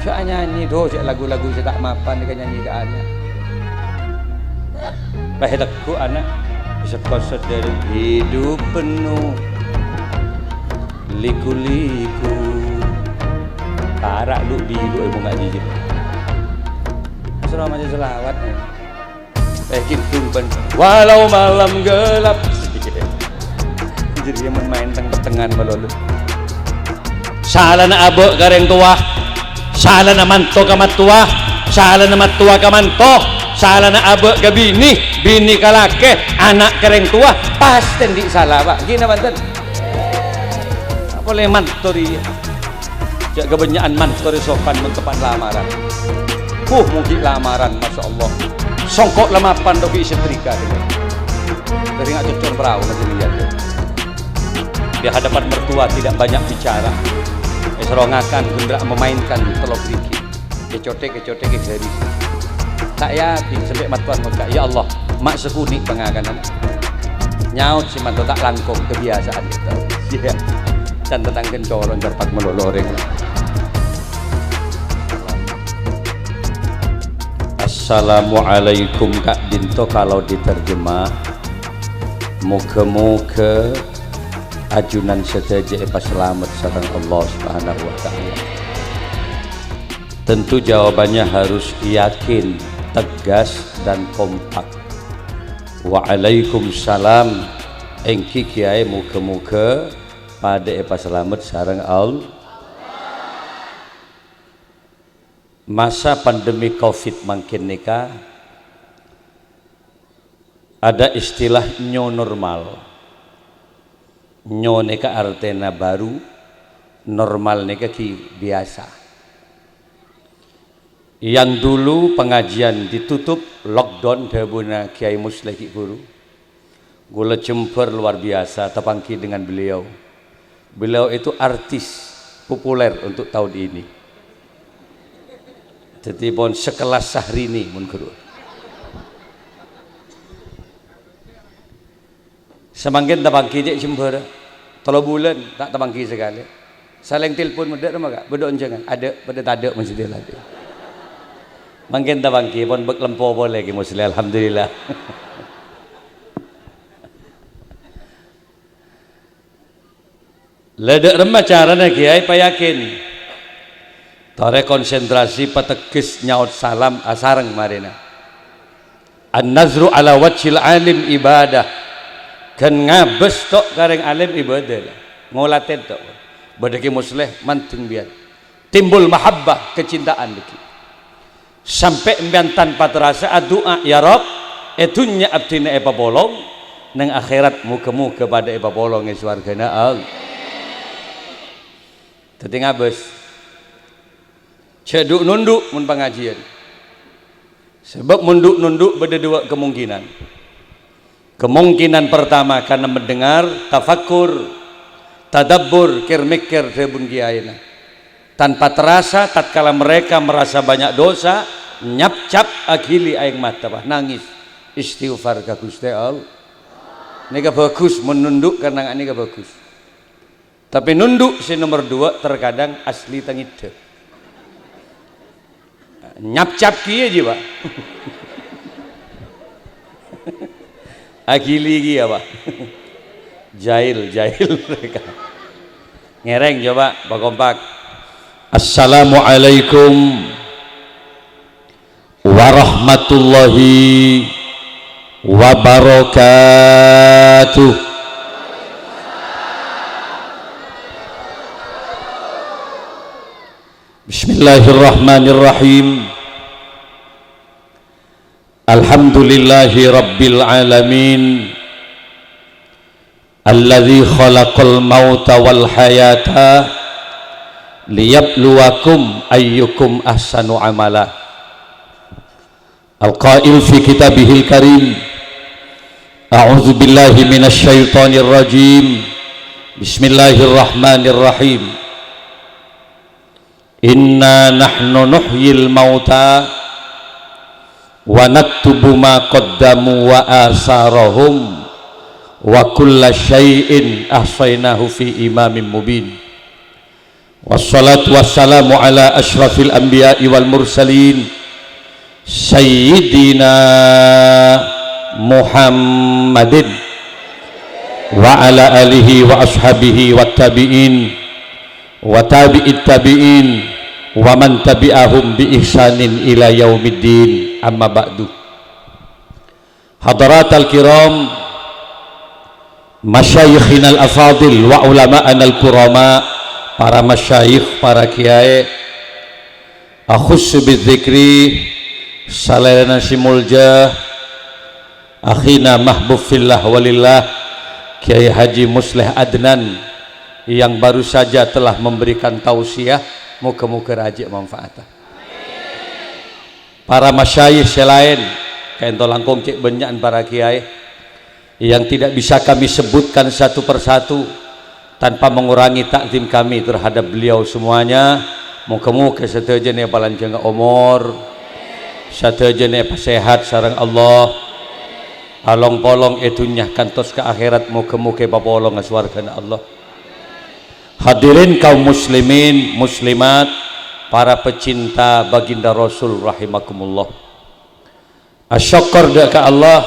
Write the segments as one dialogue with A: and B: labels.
A: Saya nyanyi doh, cek lagu-lagu saya tak mapan dengan nyanyi ke anak. Bahaya teku anak bisa kosot dari hidup penuh liku-liku. Tarak lu biru ibu nggak dijit. Serah macam selawat. Gitu ban. Walau malam gelap. Jadi dia main tengah-tengah balolo. Salah na abo gareng tua. Salah na manto kamat tua, salah na matua kamanto, salah na abe ke bini, bini kalake, anak kereng tua, pasti di salah pak. Gini mantan, boleh mantori, jak kebanyakan mantori sopan mentepat lamaran. Mungkin lamaran, masya Allah. Songkok lemapan doki setrika dengan. Dari nggak cocok perahu nanti lihat. Di hadapan mertua tidak banyak bicara. Serongakan gendrak memainkan telok dikit kecotek garis tak yakin sampai matuan muka ya Allah mak sekuni pengaganan nyaut si mantu tak langkong kebiasaan kita ya dan tentang kencolon jarpat meloloreng. Assalamualaikum Kak Dinto kalau diterjemah muka-muka ajunan seteja pas selamat sareng Allah Subhanahu wa taala. Tentu jawabannya harus yakin, tegas dan kompak. Waalaikumsalam engki kiai muka-muka pada pas selamat sareng Allah. Masa pandemi Covid makin nikah ada istilah new normal. Nyo neka artena baru, normal neka ki biasa. Yang dulu pengajian ditutup, lockdown debuna Kiai Musleh Ki Guru. Gula cemper luar biasa terpangki dengan beliau. Beliau itu artis populer untuk tahun ini. Jadi pun sekelas Syahrini mun guru. Semangkin tabangki je jember 3 bulan tak tabangki sekali. Saling telpon medek rumah kak, bedok jangan ada pada tak ada masih dia lagi. Mangkin tabangki pun bek lempo boleh ki muslim alhamdulillah. Ledek remah caranya kiai payakin. Tore konsentrasi patekis nyaut salam asareng marina. An-nazru ala wajhil alim ibadah. Kan ngabes tok kareng alim ibadah ngolaten tok badaki musleh manting biar timbul mahabbah kecintaan deki sampai embian tanpa terasa doa ya Rob etunya abdina eba bolong nang akhirat muka kepada eba bolong e swargana Allah dadi ngabes ceduk nunduk mun pengajian sebab nunduk beda 2 kemungkinan. Kemungkinan pertama karena mendengar tafakur, tadabbur, mikir rebun kiaina. Tanpa terasa tatkala mereka merasa banyak dosa, nyap-cap akhili aing mata bah nangis istighfar ka Gusti Allah. Nika bagus menunduk karena nika bagus. Tapi nunduk si nomor 2 terkadang asli tangide. Nyap-cap kieu je Pak. Akili lagi apa? Jahil mereka. Ngereng coba, Pak Kompak. Assalamualaikum warahmatullahi wabarakatuh. Bismillahirrahmanirrahim. Alhamdulillahi rabbil alamin alladzi khalaqal mauta wal hayata liyabluwakum ayyukum ahsanu amala al-qail fi kitabihil karim a'udzu billahi minasy syaithanir rajim bismillahirrahmanirrahim inna nahnu nuhyil mauta wa naktubu ma qaddamu wa asarahum wa kulla syai'in ahsaynahu fi imamin mubin wassalatu wassalamu ala asyrafil anbiya'i wal mursalin sayyidina Muhammadin wa ala alihi wa ashabihi wa tabi'in wa tabi'it tabi'in wa man tabi'ahum bi ihsanin ila yaumiddin. Amma ba'du. Hadaratal kiram, masyayikhina al-afadil wa ulama'ana al-kurama, para masyayikh, para kiai, akhussu bidzikri salerana simulja akhina mahbub fillah walillah Kiai Haji Musleh Adnan yang baru saja telah memberikan tausiah, muka-muka rajik manfaatah. Para masyayikh selain kaento langkong cek benyakan para kiai yang tidak bisa kami sebutkan satu persatu tanpa mengurangi takzim kami terhadap beliau semuanya. Muka-muka setajane palanjang umur, setajane sehat sareng Allah, along polong etunya kantos ke akhirat, muka-muka papolong aswargana Allah. Hadirin kaum muslimin muslimat, para pecinta baginda Rasul rahimakumullah. Asyukur ke Allah,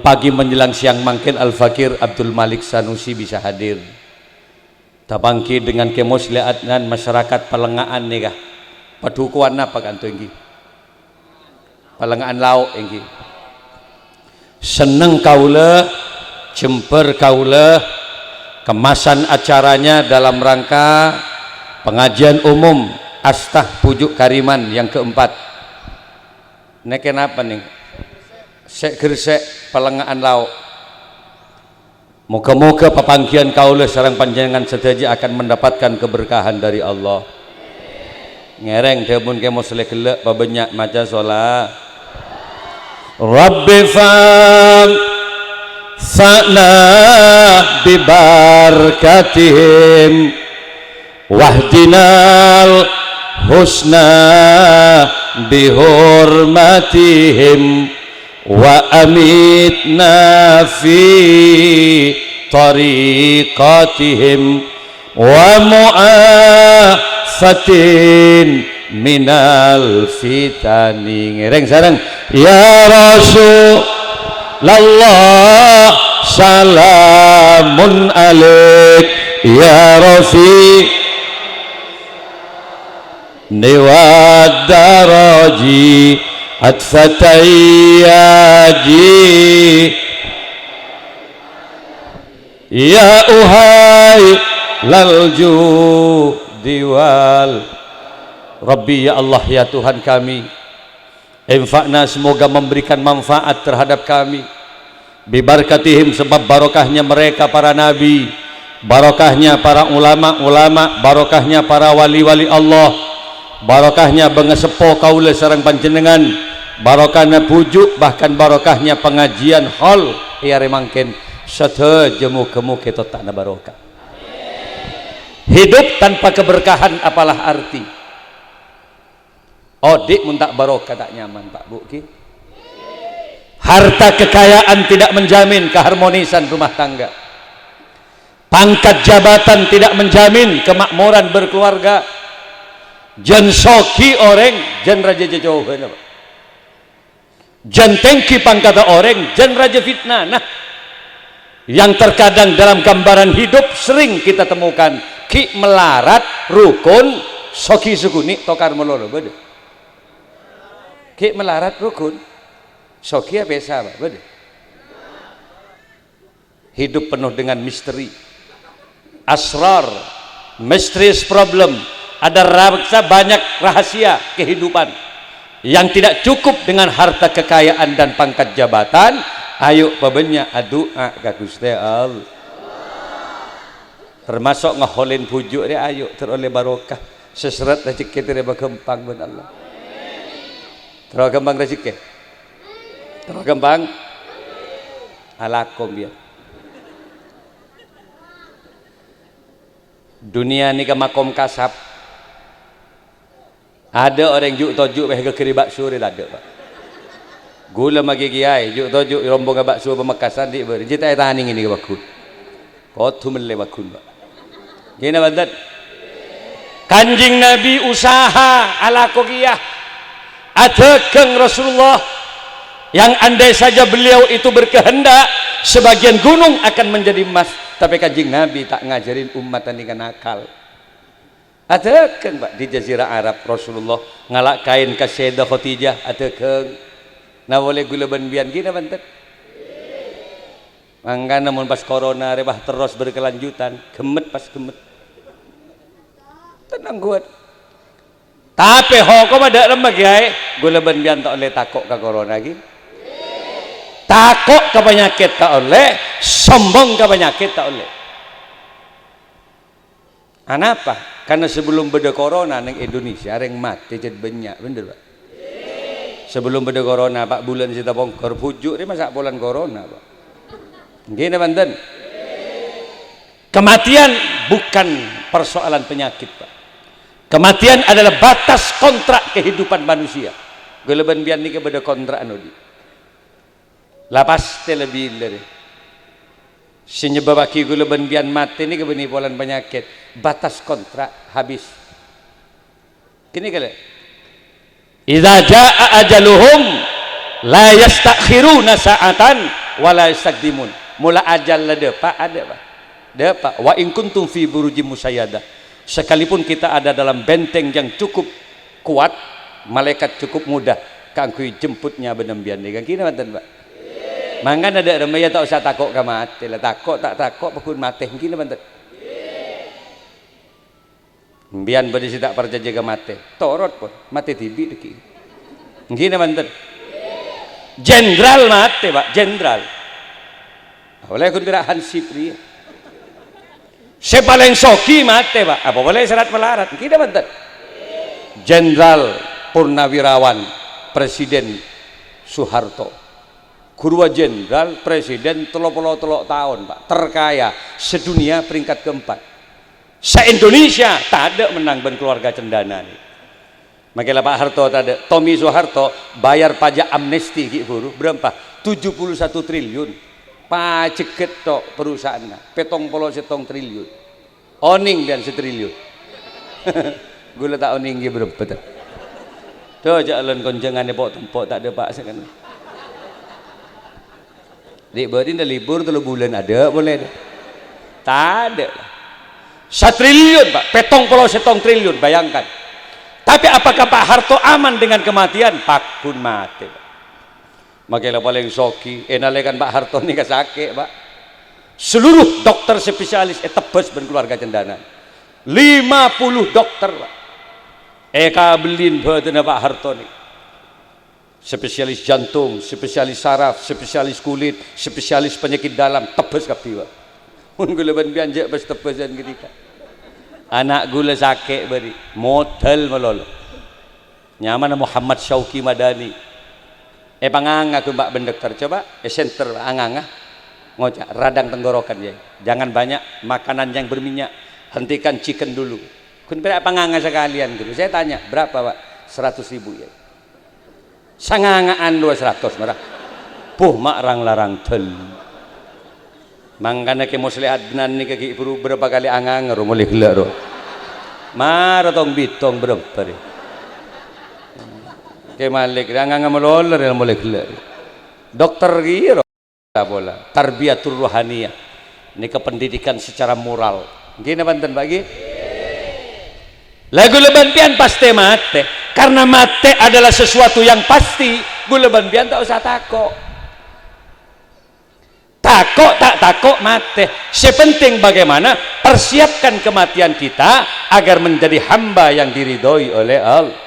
A: pagi menjelang siang mangkin Al-Fakir Abdul Malik Sanusi bisa hadir. Tabangki dengan kemuslihat dan masyarakat Palengaan nih kah? Padukuan apa kanto ini? Palengaan lauk ini. Seneng kaula, jemper kaula, kemasan acaranya dalam rangka pengajian umum Astah Pujuk Kariman yang keempat. Nek kenapa nih? Sek gersek Palengaan lauk. Moga-moga papangkian kaula sareng panjenengan sedaja akan mendapatkan keberkahan dari Allah. Ngereng temun ke musle kelek babanyak maca salat. Rabbi fa'na bi barakatihim wahdinal husna bihurmatihim wa amitna fi tariqatihim wa mu'afatin minal fitani. Ngereng sareng ya Rasulullah salamun alaik ya Rafi Niwad daraji atfatayyaji ya uhai lalju diwal Rabbi, ya Allah ya Tuhan kami, infakna semoga memberikan manfaat terhadap kami, bibarakatihim sebab barokahnya mereka para nabi, barokahnya para ulama-ulama, barokahnya para wali-wali Allah, barokahnya bengesepo kaula sareng panjenengan, barokahnya pujuk, bahkan barokahnya pengajian hall ya remangken sateje muga-muga totakna barokah. Hidup tanpa keberkahan apalah arti? Odik mun tak barokah tak nyaman Pak Bu ki. Harta kekayaan tidak menjamin keharmonisan rumah tangga. Pangkat jabatan tidak menjamin kemakmuran berkeluarga. Jan soki orang jan raja jauhan apa? Jan tengki pangkata orang jan raja fitnah. Nah, yang terkadang dalam gambaran hidup sering kita temukan ki melarat rukun soki sukuni tokar melolo bede. Ki melarat rukun soki biasa apa bede. Hidup penuh dengan misteri, asrar, mysterious problem. Ada banyak rahasia kehidupan yang tidak cukup dengan harta kekayaan dan pangkat jabatan. Ayo pabenya adua ka Gusti Allah, termasuk ngaholin pujuk dia, ayo teroleh barokah seseret rezeki dia berkembang ben Allah. Terus kembang rezeki, terus kembang alakom ya. Dunia ni ke makom kasab. Ada orang juk tojuk beh kekeri bakso dia ada Pak. Gula magi kiai juk tojuk rombong bakso Pemekasan di ber. Jita taning ini ke bakun. Kau tu mele bakun Pak. Gina bandat. Kanjing Nabi usaha ala kokiyah adekeng Rasulullah yang andai saja beliau itu berkehendak sebagian gunung akan menjadi emas, tapi kanjing Nabi tak ngajarin umat dengan akal. Adekeng Pak di Jazirah Arab Rasulullah ngalak kain ke Sayyidah Khadijah adekeng. Nah boleh gula banbian gini bantet. Mangga namun pas corona rebah terus berkelanjutan, gemet pas gemet. Tenang kuat. Tapi hukum ada lemah guys, gula banbian tak oleh takut ke corona lagi. Takut ke penyakit tak oleh, sombong ke penyakit tak oleh. Kenapa? Karena sebelum beda corona neng Indonesia reng mati jadi banyak, bener Pak. Sebelum beda corona Pak bulan kita bongkar pujuk ini masa bulan corona Pak. Gini banten. Kematian bukan persoalan penyakit Pak. Kematian adalah batas kontrak kehidupan manusia. Geleban bian ni kepada kontrak anodi. Lapas lebih dari. Senyebabaki geleban bian mati ni kebenipolan penyakit. Batas kontrak habis. Kini kali. Idza jaa ajaluhum la yastakhiruna sa'atan wa la yastaqdimun. Mula ajal ada Pak ada Pak. Ada Pak. Wa in kuntum fi burujim musayyadah. Sekalipun kita ada dalam benteng yang cukup kuat, malaikat cukup mudah kangkui jemputnya benembian ni kan kini mantan Pak. Mangkan ada remaya tak usah takut ke mati lah, takut tak takut pun mati kini mantan. Bian berisi tak percaya jaga mati, torot pun mati tibi deki. Kini mantan. Jenderal mati Pak, jenderal. Oleh aku kira Hansip dia. Saya paling soki mati Pak, apa boleh syarat melarat kita bentar. Jenderal Purnawirawan Presiden Soeharto Kurwa Jenderal Presiden 33 tahun Pak, terkaya sedunia peringkat keempat, se-Indonesia tak ada menang ben keluarga cendana nih. Makanya Pak Harto tak ada, Tommy Soeharto bayar pajak amnesti ki buruh berapa? 71 triliun. Pajeket tok perusahaannya petong polo setong triliun oning dan setriliun. Gula tak oning dia berapa tu jalan konjangan pok tak ada Pak sekarang dik berarti dah libur 3 bulan ada boleh dah tak ada 1 triliun Pak petong polo setong triliun bayangkan. Tapi apakah Pak Harto aman dengan kematian? Pak pun mati Pak. Makanya paling soki enalekan Pak Harto ni kasake Pak. Seluruh dokter spesialis tebes ben keluarga cendana 50 dokter Pak belin badan Pak Harto ni spesialis jantung, spesialis saraf, spesialis kulit, spesialis penyakit dalam tebes kabeh Pak. Mun gula ben bianjak bes tebesan ketika anak gula sakit beri modal melolo nyaman Muhammad Syauki Madani panganga aku Mbak Bendekter coba center anganga ngocak radang tenggorokan ya, jangan banyak makanan yang berminyak, hentikan chicken dulu. Kun berapa panganga sekalian gitu. Saya tanya berapa Pak? 100.000 ya. Sangangaan 200 marah. Puh mak larang tel. Mangkana ke muslihat benan ni kaki buru berapa kali angang ro mulih gelak ro. Mar tong bitong berapa ni. Ke malik angang melolor yang mulih gelak. Dokter giro bola tarbiyatur ruhaniyah ini kependidikan secara moral gini banten bagi lagu lebantian pasti mate karena mate adalah sesuatu yang pasti gue lebantian tak usah takut tak takut mate sepenting bagaimana persiapkan kematian kita agar menjadi hamba yang diridhoi oleh Allah.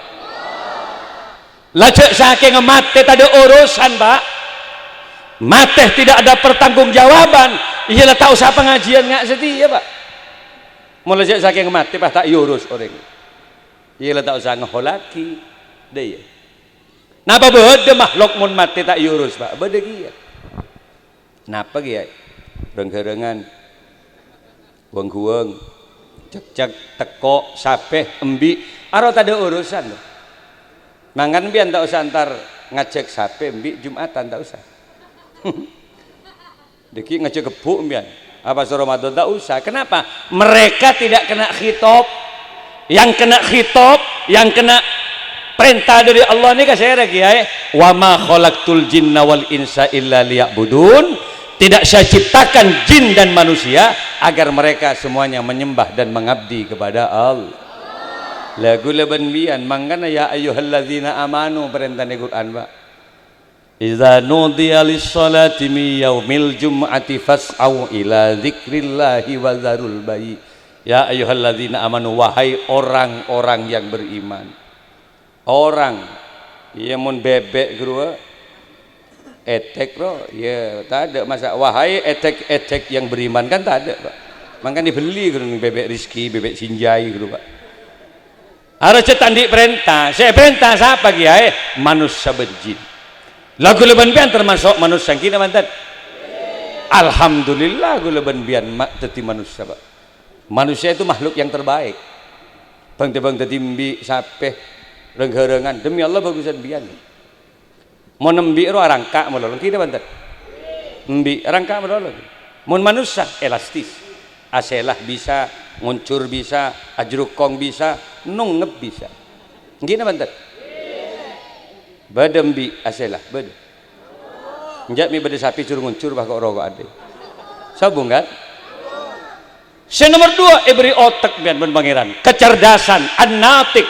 A: Lajak saking mate tak ada urusan Pak. Mati tidak ada pertanggungjawaban. Iyalah tak usah pengajian ngak setia Pak. Mulai saking mati Pak tak urus orang. Iyalah tak usah ngeholaki. Dia. Napa beda makhluk mun mati tak urus Pak? Beda kia. Napa kia? Renggerengan, guang-guang, cek teko, sapeh, embi. Aro tak ada urusan. Mangan bian tak usah antar ngajak sapeh, embi Jumatan tak usah. Deki ngecek gebuk mbian apa Ramadan tak usah. Kenapa? Mereka tidak kena khitab, yang kena khitab, yang kena perintah dari Allah ini kasih kiai, wa ma khalaqtul jinna wal insa illa liya'budun. Tidak saya ciptakan jin dan manusia agar mereka semuanya menyembah dan mengabdi kepada Allah. Lagu leban bian mangkana ya ayyuhalladzina amanu perintah di Quran Pak. Idza nudiya lis-sholati min yaumil jum'ati fas'au ila dzikrillahi wa dzarul bai'. Ya ayyuhalladzina amanu, wahai orang-orang yang beriman. Orang ya mun bebek guru etek bro ya tak ada masa wahai etek yang beriman kan tak ada Pak. Makanya dibeli guru bebek Rizki, bebek Sinjai guru Pak. Harus cetandik perintah. Saya perintah siapa kiai? Manusia berjin. Lagu leban bian termasuk manusia kita mantan. Alhamdulillah lagu leban bian mak teti manusia Pak. Manusia itu makhluk yang terbaik. Bang tetimbi sapeh renggerengan demi Allah bagusan bian. Mau nembi ro rangka melolong kita bantet. Nembi rangka melolong. Mau manusia elastis. Aselah bisa, nguncur bisa, ajrukong bisa, nungep bisa. Gini bantet. Badembi aselah bad. Njak mi bade sapi suruh nguncur bah kok rokok ade. Sabung kan? Nomor 2 beri otak bian pangeran, kecerdasan, an-natik.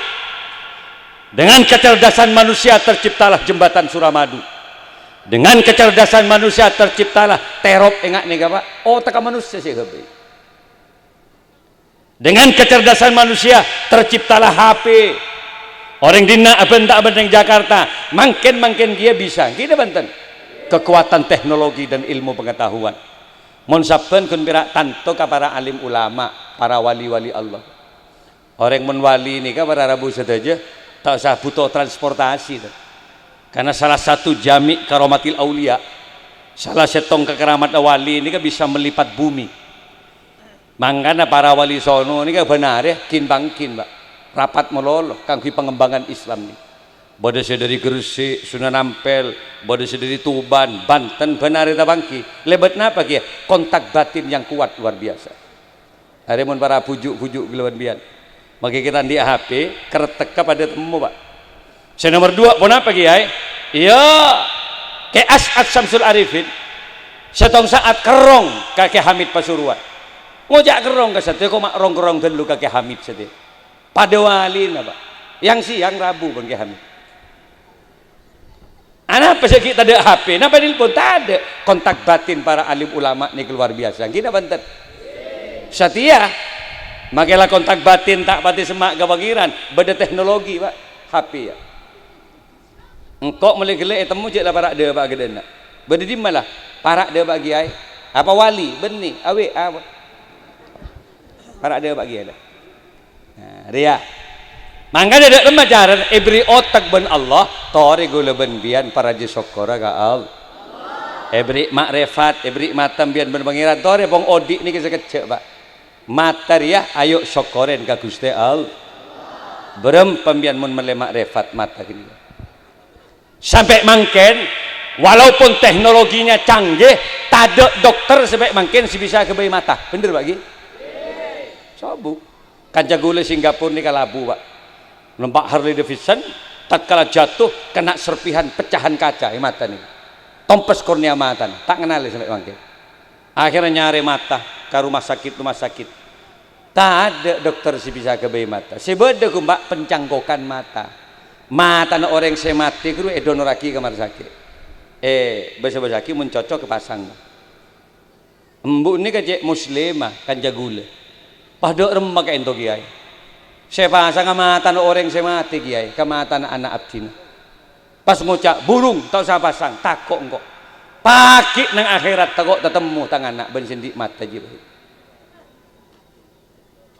A: Dengan kecerdasan manusia terciptalah jembatan Suramadu. Dengan kecerdasan manusia terciptalah terop engak nih Pak. Otak manusia sih gabe. Dengan kecerdasan manusia terciptalah HP. Orang dina abang yang Jakarta, makin dia bisa. Kita banten. Kekuatan teknologi dan ilmu pengetahuan. Mon saben kun pirak tanto ka para alim ulama, para wali-wali Allah. Orang mon wali ini ka para rabu sedaja tak usah butuh transportasi karena salah satu jami karomatil aulia, salah setong kekeramat wali ini kan bisa melipat bumi. Mangkana para wali sono ini kan benar ya kin bangkin Pak rapat meloloh kangge pengembangan Islam ini. Bode dari Gresik, Sunan Ampel, bode dari Tuban, Banten benar eta bangki. Lebat napa kieu? Kontak batin yang kuat luar biasa. Are mun para pujuk-pujuk gelawan bian. Maka kita di HP keretek pada temu Pak. Nomor 2 pun apa kiai? Iya ke As'ad Syamsul Arifin setong saat kerong kakek Hamid Pasuruan ngojak kerong ke satu kok mak rong-kerong dulu kakek Hamid sete pada wali Pak yang siang Rabu bang Hamid anak pas kita ada HP napa nelpon tak ada kontak batin para alim ulama ini luar biasa kita bantet setia. Makanya kontak batin tak pati semak gawagiran beda teknologi Pak HP ya engkau mulai gelek temu je lah parak dia Pak gedena beda di malah parak dia bagi ai apa wali benih awe apa parak dia bagi ada nah dia mangga ada remajaran ibri otak ben Allah tori gula ben bian para jisokora ka Allah ibri makrifat ibri matam bian ben pangeran tori bong odik ni kecek Pak matariah ayo syukurin ka Gusti Allah. Berem pembian mun melemak refat mata gini. Sampai mangken walaupun teknologinya canggih, tak ada dokter sampai mangken si bisa kebayi mata. Bener bagi? Sabu. Kanca gule Singapura ni kalabu Pak. Numpak Harley Davidson tatkala jatuh kena serpihan pecahan kaca mata ni. Tompes kornea mata ni. Tak kenal sampai mangken. Akhirnya nyari mata ke rumah sakit. Tak ada dokter si bisa kebayi mata. Sebeda kumbak pencangkokan mata. Mata na orang saya mati kru donoraki kamar sakit. Bahasa sakit mencocok ke pasang. Embu ni kecek muslimah kan jagule. Pada remah ke ento kiai. Saya pasang mata na orang saya mati kiai. Kamata na anak abdina. Pas ngucap burung tak usah pasang takok engkau. Pakik nang akhirat takok tetemu tangan anak bensin di mata jibat.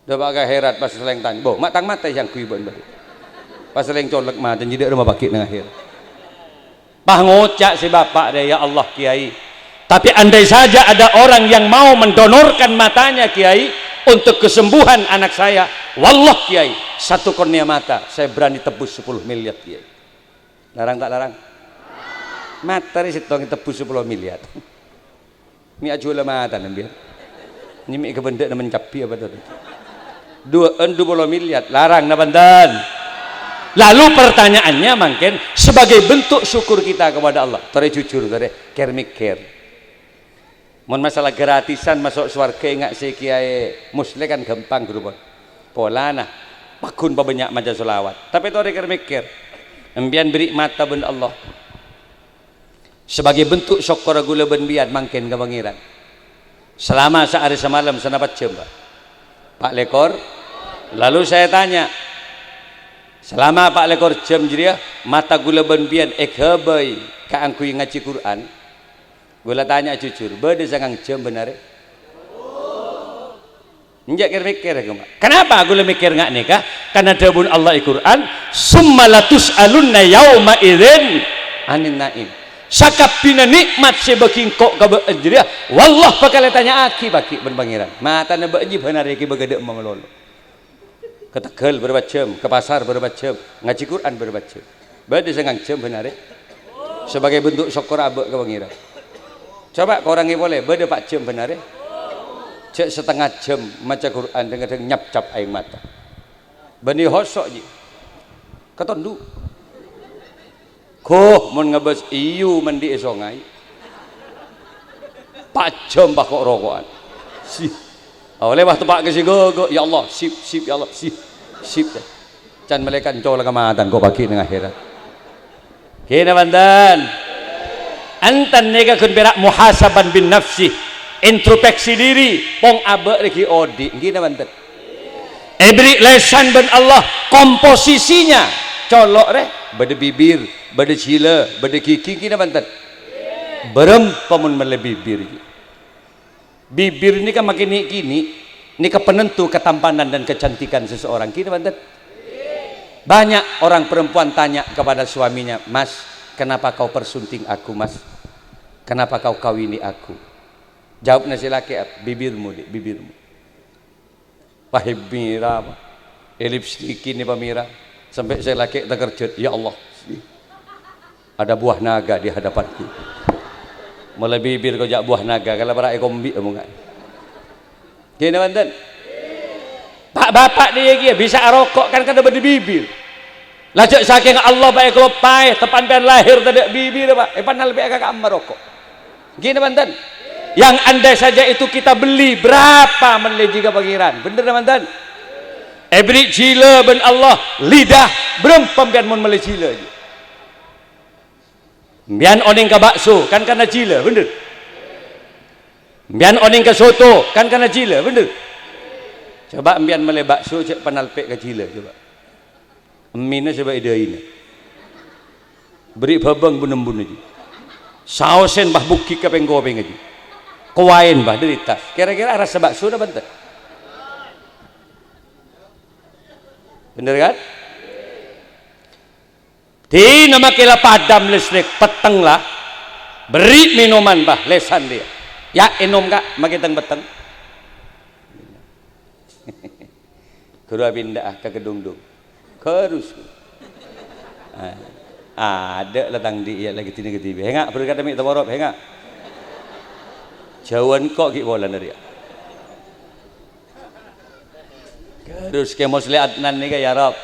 A: Dapat akhirat pas seleng tanya, boh matang mata yang kui bon balik. Pas seleng colek mata jadi rumah pakik nang akhirat. Bah ngocak si bapak dia ya Allah kiai. Tapi andai saja ada orang yang mau mendonorkan matanya kiai untuk kesembuhan anak saya, wallah kiai satu kornea mata saya berani tebus 10 miliar kiai. Larang tak larang? Mata ni setong tebus 10 miliar. Mi ajulah mata nambiar. Ni mi kebendek na mencapi apa tu. 20 miliar larang na banten. Lalu pertanyaannya mungkin sebagai bentuk syukur kita kepada Allah. Tore jujur tore care mikir. Mun masalah gratisan masuk surga ingat si kiai muslim kan gampang gerupon. Pola nah pakun banyak maca selawat. Tapi tore care mikir. Embian beri mata ben Allah. Sebagai bentuk syukur gula ben bian mungkin ke pangeran. Selama sehari semalam senapat jam Pak Lekor. Lalu saya tanya, selama Pak Lekor jam jadi mata gula ben bian ekhabai kaangkui ngaji Quran. Gula tanya jujur, bade sangang jam benar? Njak mikir kenapa gula mikir ngak nikah? Karena dabun Allah Al-Quran, summa latus'alunna yauma idzin anin naim. Sakap pina nikmat sebaking kok ka anjria wallah bakal tanya aki baki ben pangeran. Mata na beji benar iki begede mengelolo. Ke Tegal berapa jam, ke pasar berapa jam, ngaji Quran berapa jam. Bade sangang jam benar. Sebagai bentuk syukur abek ke pangeran. Coba kau orangnya boleh bade 4 jam benar. Cek setengah jam maca Quran dengan nyap-cap air mata. Bani hosok je. Ketondu. Koh mun ngebes iu mandi esongai. 4 jam pak kok rokokan. Sip. Oleh waktu pak ke sigo, ya Allah, sip ya Allah, sip. Can malaikat cola kamatan kok bagi dengan akhirat. Kena bandan. Antan nega kun berak muhasaban bin nafsi. Introspeksi diri pong abe lagi odi gini banten ebri lesan ben Allah komposisinya colok re bade bibir bade cila bade kiki gini banten berem pamun mele bibir ini kan makin kini ini ke penentu ketampanan dan kecantikan seseorang gini banten banyak orang perempuan tanya kepada suaminya, mas kenapa kau persunting aku mas, kenapa kau kawini aku? Jawab nasi laki bibirmu di bibirmu. Pahib mira, lipstick ini pamira. Sampai saya laki terkejut, ya Allah, ada buah naga di hadapanku. Mulai bibir kau jak buah naga, kalau para ekombi kamu kan. Gini banten. Pak bapak dia bisa rokok kan kada di bibir. Lajak saking Allah baik kalau pai tepan pen lahir tidak bibir pak. Panal lebih agak amar rokok. Gini banten. Yang andai saja itu kita beli berapa menleji ke pangeran bener teman-teman ebri jila ben Allah lidah berapa pian mun mele jila pian oning ke bakso kan karena jila bener pian oning ke soto kan karena jila bener coba pian mele bakso cek panalpek ke jila coba emina coba ide ini beri babang bunembun aja sausen bah buki ke penggopeng aja kuain bah dari tas kira-kira rasa bakso dah banten bener kan di nama kila padam listrik peteng lah beri minuman bah lesan dia ya enom kak makiteng peteng kedua pindah ke gedung-dung kerus ada latang di iya lagi tini ketibi hengak berkata mi tawarop hengak jauhan kok ki bola dari terus ke mosle adnan nih ya Rob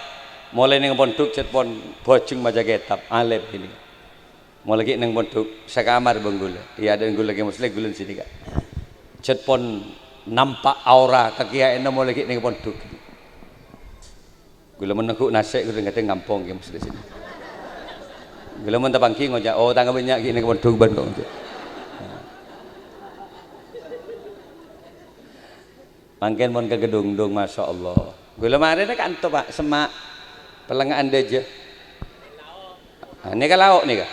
A: mulai neng pondok cet pon bojeng maja kitab alep ini mulai ki neng pondok sekamar benggula iya dan gula ke mosle gulen sini kak cet pon nampak aura kakia eno mulai ki neng pondok gula menengku nasi gula ngate ngampong ke mosle sini gula mentapangki ngoja oh tangga banyak ki neng pondok bandung mungkin mon ke gedung-dung masya Allah gula kemarin kan tuh pak semak pelengahan aja ini kan lauk nih kak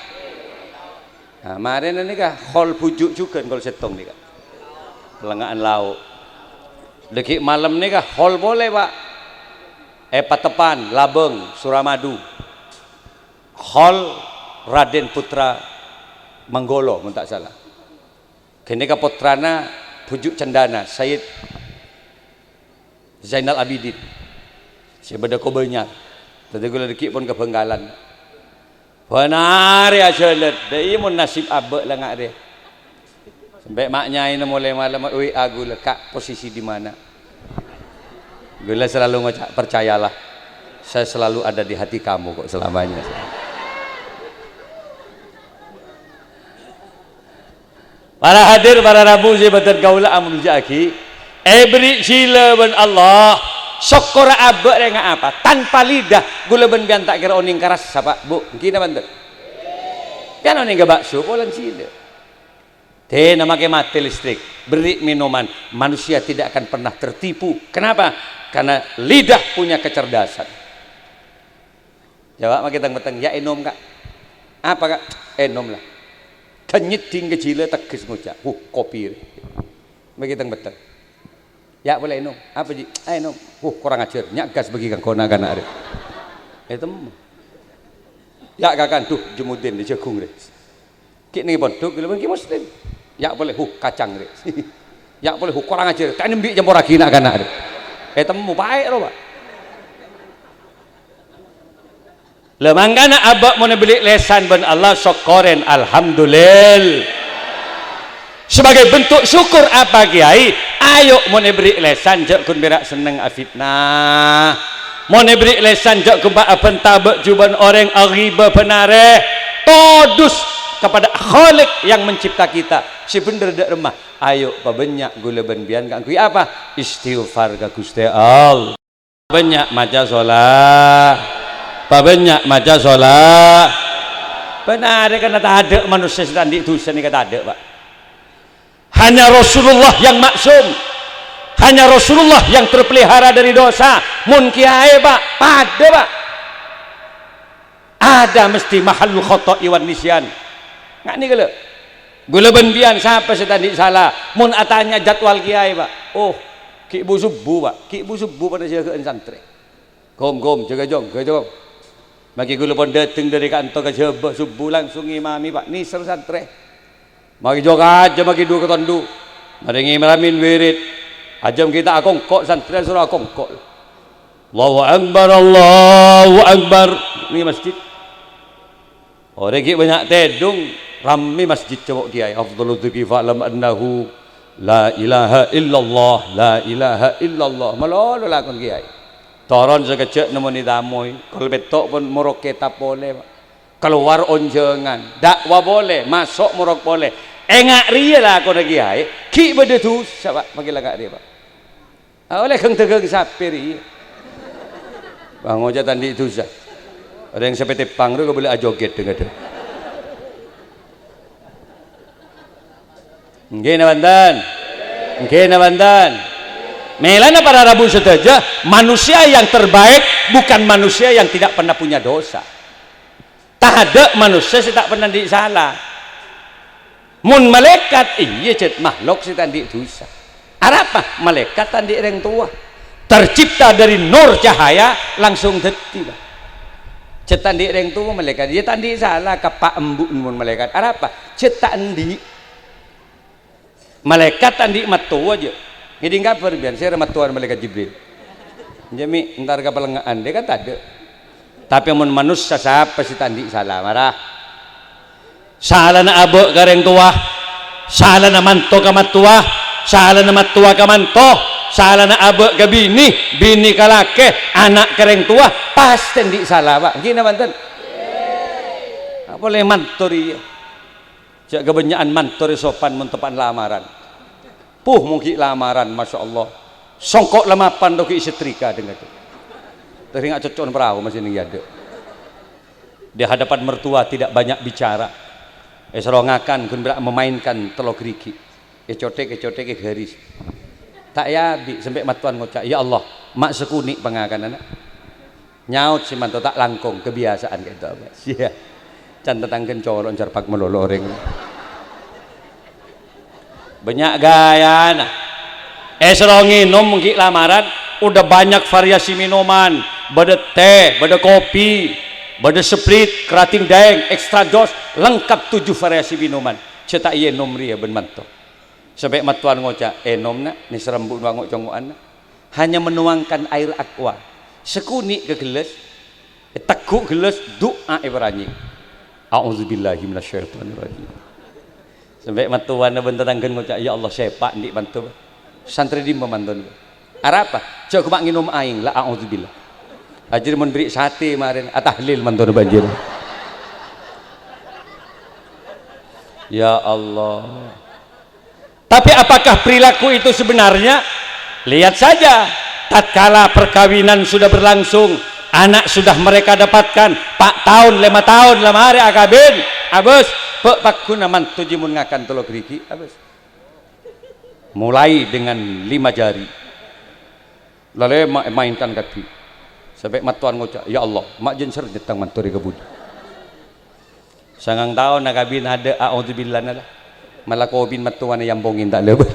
A: nah kemarin ini kak hall pujuk juga kalau setong nih kak pelengahan lauk deki malam nih kak hall boleh pak Patepan Labeng Suramadu hall Raden Putra Manggolo tak salah kini kak putrana pujuk cendana Said Zainal Abidin sebeda kobanya tadi gula dikit pun kebenggalan benar ya jelet dai mun nasib abek lah ngak dia sampai maknya ini mulai malam WA gula kak posisi di mana Gula selalu ngocak, percayalah, saya selalu ada di hati kamu kok selamanya. Para hadir, para rabu jabatan kaula amun jaki, beri sila ben Allah, syukur abek dengan apa? Tanpa lidah, gula ben bian tak kira oning keras siapa? Bu, kina bantu. Pian oning ke bakso, polan sila. Tena make mati listrik, beri minuman, manusia tidak akan pernah tertipu. Kenapa? Karena lidah punya kecerdasan. Jawab make teng-teng, ya enom kak. Apa kak? Enom lah. Kenyit tinggi jila tegas ngucap, kopi. Begitu betul. Ya boleh enom. Apa ji? Enom. Kurang ajar. Nyak gas bagi kang kona kana are. Itu. Ya kakan tuh jemudin di jagung re. Ki ni pondok gelem ki muslim. Ya boleh kacang re. Ya boleh kurang ajar. Tak nembi jempor lagi nak kana are. Temu baik ro, Pak. Lemangkana abak mau beli lesan ben Allah syukurin alhamdulillah. Sebagai bentuk syukur apa kiai? Ayo mau beri lesan jak kun berak seneng afitnah. Mau beri lesan jak kun ba bentabek juban orang aghiba benare. Todus kepada Khalik yang mencipta kita. Si bener dak remah. Ayo pabenyak gula ben bian kang kui apa? Istighfar ka Gusti Allah. Banyak maca salat. Banyak maca sholat. Benar kan tak ada manusia sedang di dosa ni kata ada, Pak. Hanya Rasulullah yang maksum. Hanya Rasulullah yang terpelihara dari dosa. Mun kiai, Pak, pada, Pak. Ada mesti mahal khotok iwan nisyan. Ngak ni kalau gula benbian siapa sedang di salah. Mun atanya jadwal kiai, Pak. Oh, ki bu subuh, Pak. Ki bu subuh pada jaga santri. Kom jaga jong. Bagi gula pun datang dari kantor ke jebak subuh langsung imami, Pak. Ni santri. Mari joga aja bagi dua ketondu. Mari ngimramin wirid. Ajam kita akongkok santri suruh akongkok. Allahu Akbar, Allahu Akbar. Ni masjid. Orang ki banyak tedung ramai masjid cowok kiai. Afdhalu dzikri fa'lam annahu la ilaha illallah, la ilaha illallah. Malolo lakon kiai. Toron sekejap nemoni damoi. Kalau betok pun morok kita boleh, Pak. Keluar onjengan, dakwah boleh, masuk morok boleh. Engak ria lah kau lagi hai. Ki benda tu, siapa panggil agak dia, Pak. Oleh keng tegeng sapir. Bang Oja tadi itu sah. Ada yang seperti pang tu kau boleh ajoget dengan dia. Gini Banten. Melana para Rabu sedaja, manusia yang terbaik bukan manusia yang tidak pernah punya dosa. Tak ada manusia yang tak pernah disalah. Mun malaikat iya cet makhluk si tandi dosa. Apa? Malaikat tandi orang tua. Tercipta dari nur cahaya langsung deti. Cet tandi orang tua malaikat. Dia tandi salah kapak embuk mun malaikat. Apa? Cet tandi. Malaikat tandi matu aja. Jadi enggak berbian, saya rahmat Tuhan malaikat Jibril. Jadi entar kapal ngaan dia kan tak ada. Tapi mun manusia siapa si tandi salah marah. Salah na abo kareng tua, salah na manto kamatua, salah na matua kamanto, salah na abo ke bini kalake, anak kareng tua, pasti tandi salah, Pak. Gini Banten. Apa boleh mantori? Jak kebanyakan mantori sopan mentepan lamaran. Mungkin lamaran, Masya Allah. Songkok lamapan doki setrika dengan itu. Teringat cocok perahu masih ini ada. Di hadapan mertua tidak banyak bicara. Serongakan kun memainkan telok riki. Cotek garis. Tak ya bi sampai matuan ngocak. Ya Allah, mak sekunik pengakan anak. Nyaut si mantu tak langkung kebiasaan kayak itu apa. Sia. Can tetangken colon jarpak meloloreng. Banyak gaya nah. Serongi nom mungkin lamaran udah banyak variasi minuman, beda teh, beda kopi, beda sprit, kerating daeng, extra dos, lengkap 7 variasi minuman. Cetak iya nom ria ben manto. Sampai matuan ngoca, nom nak ni serembut bangok congoan nak. Hanya menuangkan air aqua. Sekuni ke gelas, tekuk gelas doa Ibrani. A'udzubillahi minasyaitonirrajim. Sampai matuan bentar tanggen ngucap ya Allah sepak ndik bantu santri di memantun Arab apa? Coba nginum aing la a'udzubillah. Ajir mun beri sate kemarin atahlil mantur banjir. Ya Allah. Tapi apakah perilaku itu sebenarnya? Lihat saja, tatkala perkawinan sudah berlangsung, anak sudah mereka dapatkan, 4 tahun, 5 tahun, 5 hari akabin, abus, pakuna mantu jimun ngakan tolok riki, abus. Mulai dengan 5 jari, lalu mainkan kaki, sampai matuan ngucap, ya Allah, mak jenser jetang mantu rika budi. Sangang tahun akabin ada a'udzubillah nalah, malah kobin matuan yang bongin tak lebih.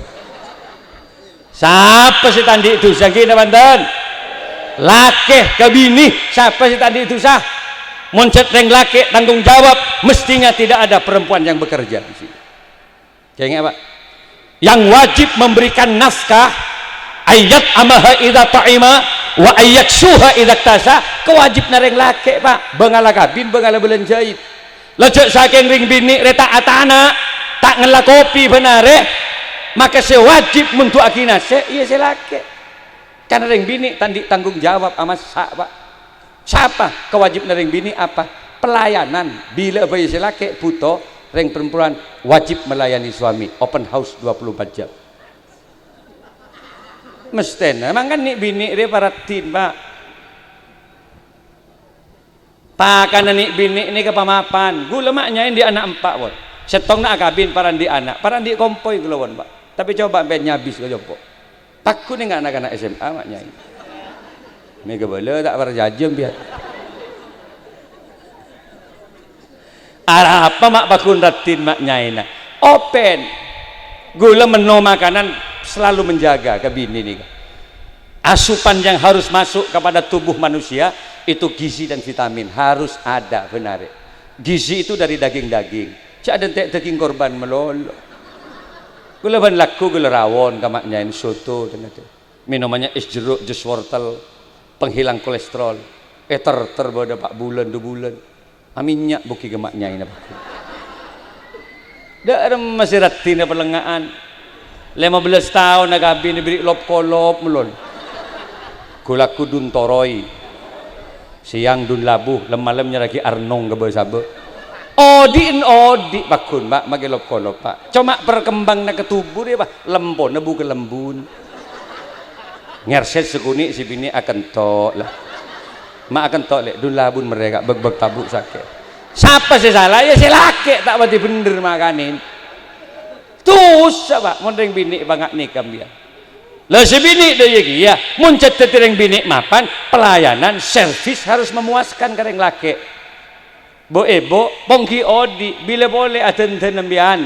A: Siapa sih tadi itu sakit banten? Laki ke bini, siapa sih tadi itu sah? Moncet reng laki tanggung jawab, mestinya tidak ada perempuan yang bekerja di sini. Kayaknya apa? Yang wajib memberikan nafkah, ayat amaha idza ta'ima wa ayat suha idza tasa, kewajib nareng laki pak, bengala kabin bengala belanjait. Lejek saking ring bini reta atana tak ngela kopi benare. Maka saya wajib untuk akina iya saya laki karena ring bini tanggung jawab sama pak. Siapa kewajib ring bini apa? Pelayanan. Bila bayi saya laki puto ring perempuan wajib melayani suami, open house 24 jam mesti. Emang kan nih bini dia para tin pak karena nih bini ini kepamapan gula maknya ini anak 4 won setong nak kabin parandi anak parandi kompoi gula won pak. Tapi coba ben nyabis ke jompo. Takut nih nggak anak-anak SMA maknya ini. Mega bela tak berjajam biar. Arah apa mak bakun ratin maknya ini. Open. Gula menu makanan selalu menjaga ke bini nih. Asupan yang harus masuk kepada tubuh manusia itu gizi dan vitamin harus ada benar. Gizi itu dari daging-daging. Cak ada daging korban melolo. Gula ban laku gula rawon kamaknya ini soto ternyata. Minumannya es jeruk, jus wortel, penghilang kolesterol. Terboda 4 bulan 2 bulan. Aminnya buki gemaknya ini. Dak masih ratina pelengaan. 15 tahun nagabi diberi lop kolop melon. Gula kudun toroi. Siang dun labuh, lem-malamnya lagi arnong ke besabe. Odi bakun pak magelop kolop pak cuma perkembang nak ketubuh dia pak lembon nebu ke lembun ngerset sekuni si bini akan tok lah mak akan tok lek dulabun mereka beg tabuk sakit siapa sih salah ya si laki tak berarti bener makanin tus pak mondeng bini banget nikam dia lah si bini dia ya muncet tereng bini mapan pelayanan servis harus memuaskan kareng laki. Bo pongki odi bila boleh aten-ten nembian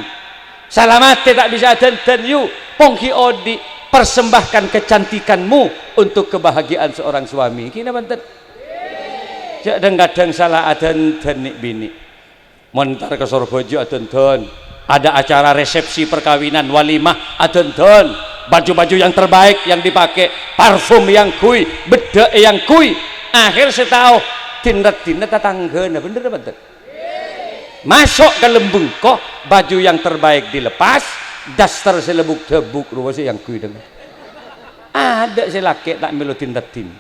A: salamate tak bisa aten-ten yu pongki odi persembahkan kecantikanmu untuk kebahagiaan seorang suami kina banten kadang-kadang salah aten-ten nik bini montar ke Sorbojo aten-ten ada acara resepsi perkawinan walimah aten-ten baju-baju yang terbaik yang dipakai parfum yang kui bedek yang kui akhir setahun tindat tetangga nah bener bener masuk ke lembung kok baju yang terbaik dilepas daster selebuk debuk rupa sih yang kui dengan ada si laki tak melu tindat tin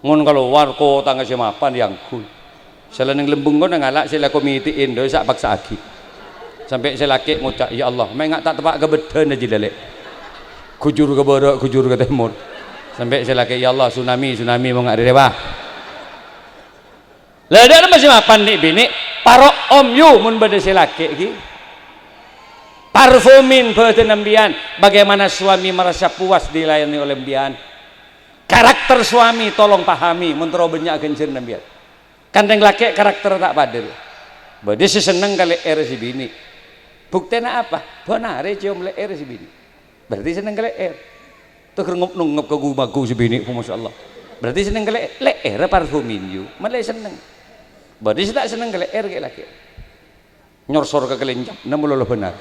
A: ngon kalau warko tangga si mapan yang kui selain lembung kok ngalak sila komitiin doy sak paksa aki sampai si laki ngucap ya Allah mengak tak tepak kebedan aja lelek kujur ke barat kujur ke timur sampai saya laki ya Allah tsunami mau nggak direba lah ada masih mapan nih bini parok om yu mun bade saya laki ki parfumin bade nambian bagaimana suami merasa puas dilayani oleh mbian karakter suami tolong pahami mun terobenya genjer nambian kandeng laki karakter tak pader bade si seneng kali si bini buktinya apa bonare cium le si bini berarti seneng kali tuh ngop ke gumaku si bini masya Allah berarti seneng ke leer parfumin you malah seneng berarti tak seneng ke leer kayak laki nyorsor ke kelenjap na mulolo benar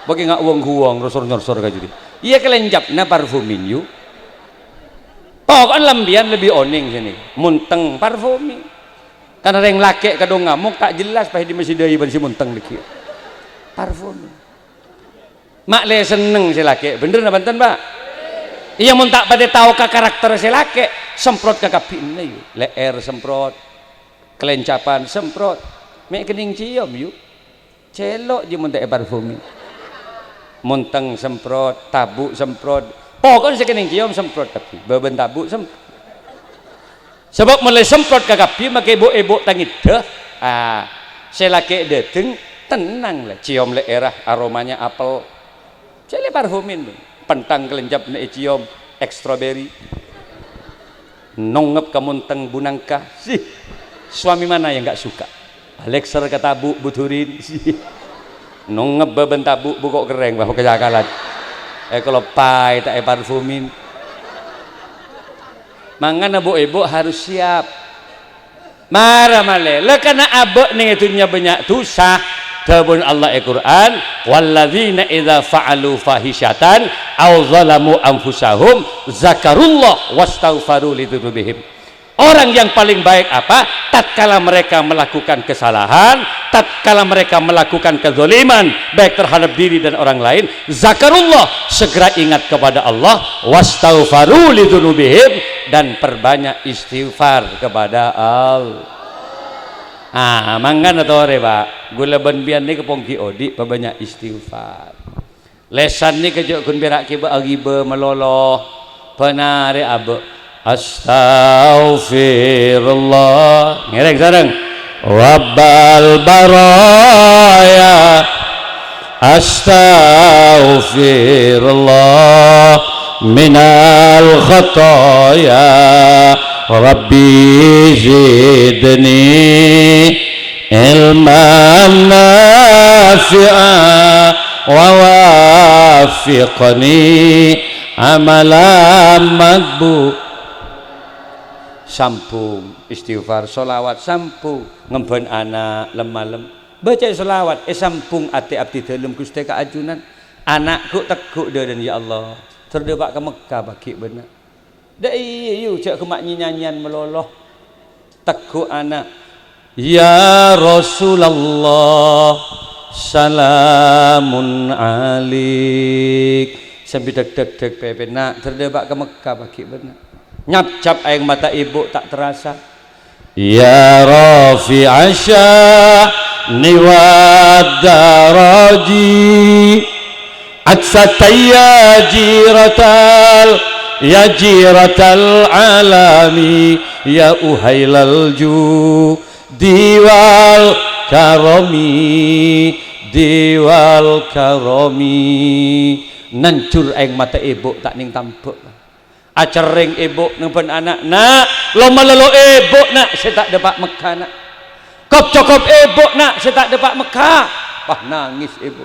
A: bagi nggak uang nyorsor ke jadi iya kelenjap na parfumin you pokoknya lambian lebih oning sini munteng parfumi karena yang laki kadang ngamuk tak jelas pasti di masih dari si munteng dikit parfum mak le seneng si laki bener na banten Pak iya mun tak pada tahu ka karakter si laki semprot ka kapine yuk leer semprot kelencapan semprot mek kening cium yuk celok je mun tak parfum munteng semprot tabuk semprot pokoknya si kening cium semprot tapi beben tabuk semprot sebab mulai semprot ka kapi make ibu-ibu tangit dah si laki dateng tenang lah cium leerah aromanya apel cele parfumin pentang kelencap ne cium strawberry nongep kamunteng bunangka sih suami mana yang nggak suka Alexer katabu buturin sih nongep beben tabu bukok kereng bahwa kejakalan kalau pai tak parfumin mangan ibu harus siap marah male lekana abek nih itunya banyak dosa tabun Allah Al-Quran walladzina idza fa'alu fahishatan aw zalamu anfusahum zakarullah wastaghfaru lidzunubihim orang yang paling baik apa tatkala mereka melakukan kesalahan tatkala mereka melakukan kezaliman baik terhadap diri dan orang lain zakarullah segera ingat kepada Allah wastaghfaru lidzunubihim dan perbanyak istighfar kepada Allah manggan atau ore Pak gula benbian ni kepongki odi perbanyak istighfar lesan ni kejok kun berak kiba agiba meloloh penare abe astaghfirullah ngerek sareng rabbal baraya astaghfirullah minal khataya Rabbi zidni ilman nafi'a wa wafiqni amalan makbul sampung istighfar solawat sampung ngemben anak lemah baca solawat sampung ati abdi dalam Gusti kaajunan anakku teguk dan ya Allah terdebak ke Mekah bagi benar dah iya cak kemak nyanyian meloloh teguk anak ya Rasulullah salamun alik sambil deg pepe nak terdebak ke Mekah bagi benar nyap-cap air mata ibu tak terasa ya Rafi Asya niwadaraji atsataya jiratal ya jiratal alami ya uhailal diwal karomi nancur aing mata ibu tak ning tampuk acereng ibu ngempen anak nak lo melelo ibu nak saya tak dapat Mekah nak kop cokop ibu nak saya tak dapat Mekah wah nangis ibu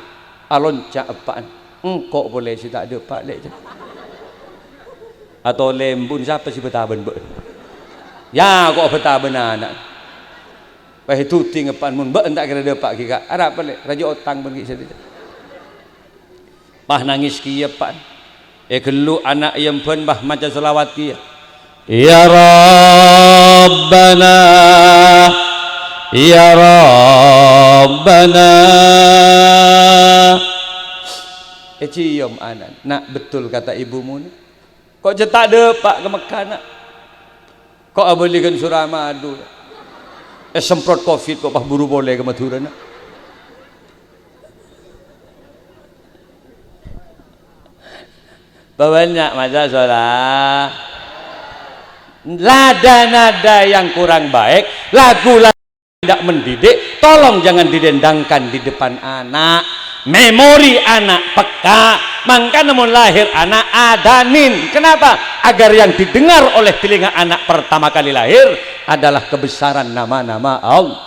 A: alon cak apaan engkau boleh saya tak dapat lek atau lembun siapa si betaben ya kok betaben anak wah itu tinggapan mun be entak kira dapat kika arab balik raja otang pergi sedih bah nangis kieu pan gelu anak yang pun bah maca selawat kieu ya rabbana ya rabbana cium anak nak betul kata ibumu ni kok cetak depak ke Mekah nak kok abelikan surah madu semprot covid kok bah buru boleh ke Madura nak banyak masa sholat nada-nada yang kurang baik lagu-lagu tidak mendidik tolong jangan didendangkan di depan anak memori anak peka maka namun lahir anak adanin kenapa agar yang didengar oleh telinga anak pertama kali lahir adalah kebesaran nama-nama Allah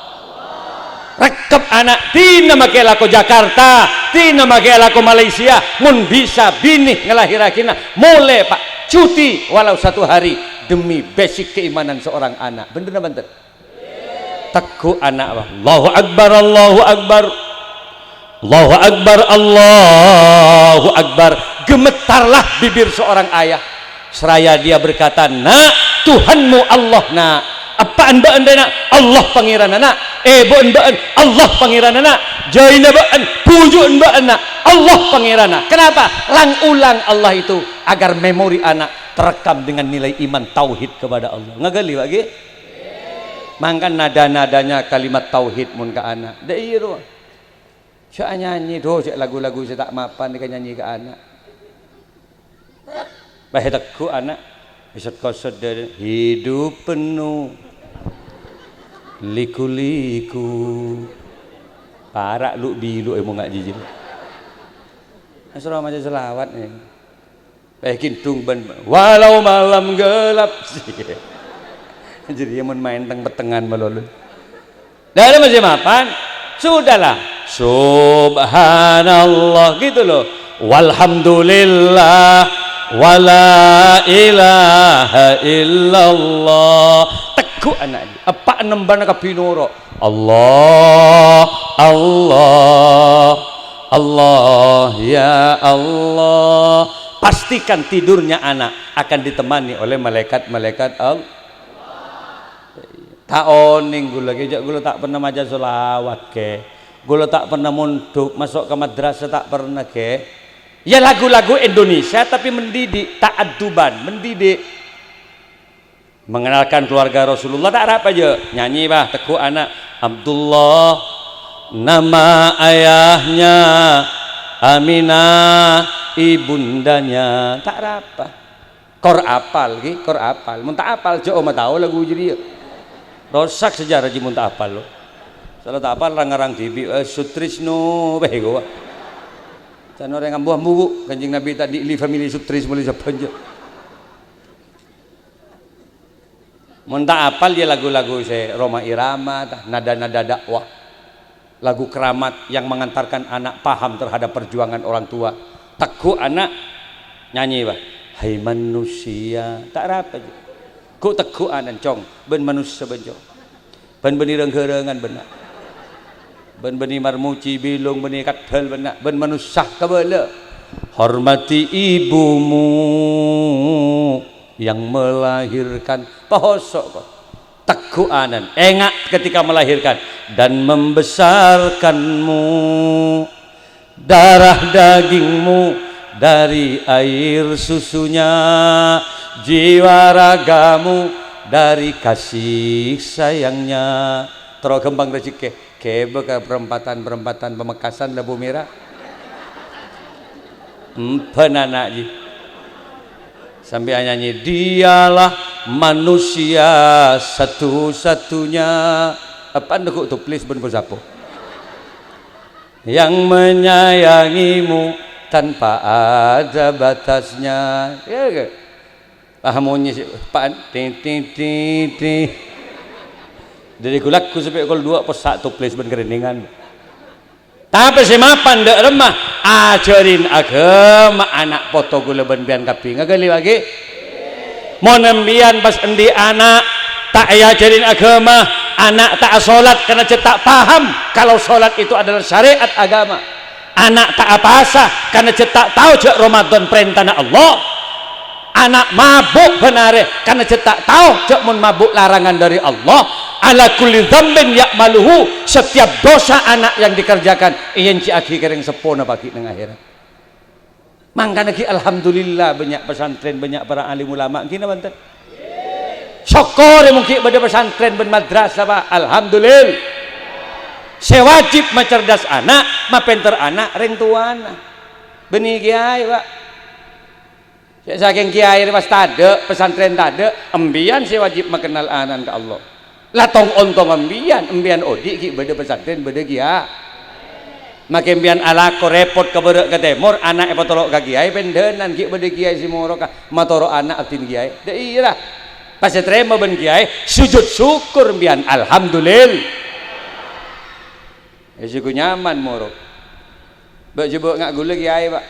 A: rekep anak tina make lako Jakarta tina make lako Malaysia mun bisa binih ngelahirakinna mulai Pak cuti walau 1 hari demi basic keimanan seorang anak bener bener teguh anak Allahu Akbar Allahu Akbar Allahu Akbar Allahu Akbar gemetarlah bibir seorang ayah seraya dia berkata nak Tuhanmu Allah nak apaan baan nak Allah pangeran nak ebo baan Allah pangeran nak jaina baan pujuk baan nak Allah pangirana. Kenapa? Lang ulang Allah itu agar memori anak terekam dengan nilai iman tauhid kepada Allah. Ngagali lagi? Mangkan nada-nadanya kalimat tauhid mun ka anak. Da iya Cak nyanyi doh, cak lagu-lagu saya tak mapan dia nyanyi ke anak. Bahaya teku anak. Isat kosot dari hidup penuh liku-liku. Parak lu bilu mau ngak jijil. Asal macam selawat ni. Baik tung ban. Walau malam gelap. Jadi yang main teng petengan melulu. Dah ada macam mapan. Sudahlah. Subhanallah gitu loh. Walhamdulillah wala ilaha illallah. Teguh anak apa nembana kapinoro. Allah Allah Allah ya Allah. Pastikan tidurnya anak akan ditemani oleh malaikat-malaikat Allah. Taoning gula kejak gula tak pernah maca selawat ke. Gula tak pernah mondok masuk ke madrasah tak pernah ke. Ya lagu-lagu Indonesia tapi mendidik, ta'adduban, mendidik. Mengenalkan keluarga Rasulullah tak apa aja. Nyanyi bah teguh anak Abdullah nama ayahnya, Aminah ibundanya, tak apa. Kor apal ki, kor apal. Mun tak apal jo oma tahu lagu jadi. Rosak sejarah ji mun tak apal lo. Salah tak apal rang-rang dibi Sutrisno beh gua. Can orang ambuh ambu Kanjeng Nabi tadi li family Sutris mulai sapanja. Mun tak apal dia lagu-lagu saya Roma Irama, nada-nada dakwah. Lagu keramat yang mengantarkan anak paham terhadap perjuangan orang tua. Teguh anak nyanyi bah. Hai manusia, tak apa je. Ku teguh anak cong, ben manusia benjo. Ben beni renggerengan benak. Ben beni marmuci bilung beni kadal benak. Ben manusia kabala. Hormati ibumu yang melahirkan. Pahosok kok. Teguh anan, engak ketika melahirkan dan membesarkanmu, darah dagingmu dari air susunya, jiwa ragamu dari kasih sayangnya. Terus kembang rezeki kebe ke perempatan Pemekasan Lampu Merah penanak ji sampai nyanyi dialah manusia satu-satunya apa nduk tulis ben bersapo yang menyayangimu tanpa ada batasnya ya ke pahamonnya sih pak ting dari gulaku sampai kol dua pos satu tulis ben kereningan tapi si mapan dek remah ajarin agama anak foto gula ben bian kapi ngagali lagi mau nembian pas endi anak tak ajarin agama anak tak sholat karena cetak paham kalau sholat itu adalah syariat agama anak tak apasa karena cetak tahu cek Ramadan perintah Allah anak mabuk benare karena cetak tahu cek mun mabuk larangan dari Allah ala kulli dzambin ya'maluhu setiap dosa anak yang dikerjakan iyan ci akhi kereng sepona bagi nang akhirat mangkana ki alhamdulillah banyak pesantren banyak para alim ulama gini banten syukur mungkin pada pesantren ben madrasah Pak alhamdulillah sewajib mencerdas anak mapenter anak ring tuana beni kiai Pak saking kiai pas tade pesantren tade embian sewajib mengenal anak ke Allah latong ontong embian odik ki beda pesantren beda kiai makin bian alako repot ke berek ke timur anak epotolok ke kiai pendenan ki beda kiai si moro ka matoro anak atin kiai da iya pas terima ben kiai sujud syukur bian alhamdulillah esiku nyaman moro bak jebok ngak gula kiai Pak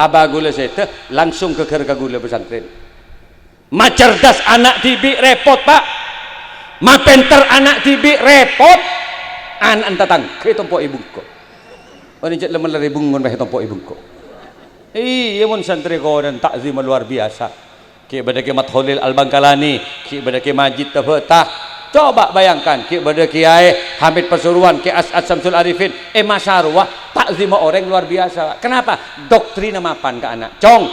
A: aba gula sete langsung ke gula pesantren macerdas anak tibi repot Pak mapenter anak tibi repot anak tatang ke tompo ibungko oni cek lemah lari bungun bahe tompo ibungko iya mun santri ko dan takzim luar biasa ki badake Matholil Al-Bangkalani ki badake Majid Tafatah coba bayangkan ki badake Kiai Hamid Pasuruan ki As'ad Samsul Arifin Masarwah takzim orang luar biasa. Kenapa? Doktrin mapan ke anak. Cong,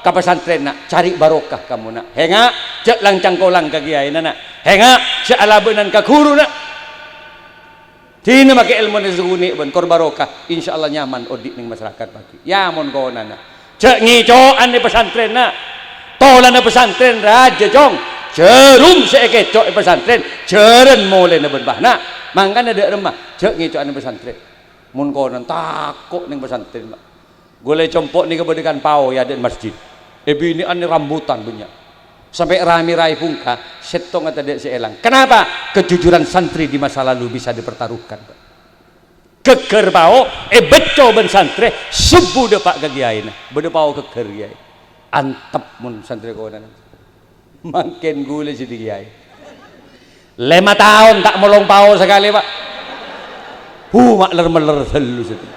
A: ke pesantren nak cari barokah kamu nak. Henga cek langcang kolang ke kiai nak. Henga cek alabenan ke guru nak. Tina make ilmu ni seguni ben kor barokah. Insyaallah nyaman odik ning masyarakat bagi. Ya mon kona nak. Cek ngicoan di pesantren nak. Tolan di pesantren raja cong. Cerum sekecok di pesantren. Ceren mole na ben bah nak. Mangkan ada remah. Cek ngicoan di pesantren. Mun kona takut ning pesantren. Gole compok ni kebedekan pau ya di masjid. Ebi ini ane rambutan banyak. Sampai rami-rai pungka setong atau dek seelang. Kenapa? Kejujuran santri di masa lalu bisa dipertaruhkan. Keker pau beco ben santri subuh de pak ke kiai nah. Bede pau keker kiai. Antep mun santri kawanan. Makin gule si kiai. 5 tahun tak molong pau sekali pak. Mak ler-meler selu situ.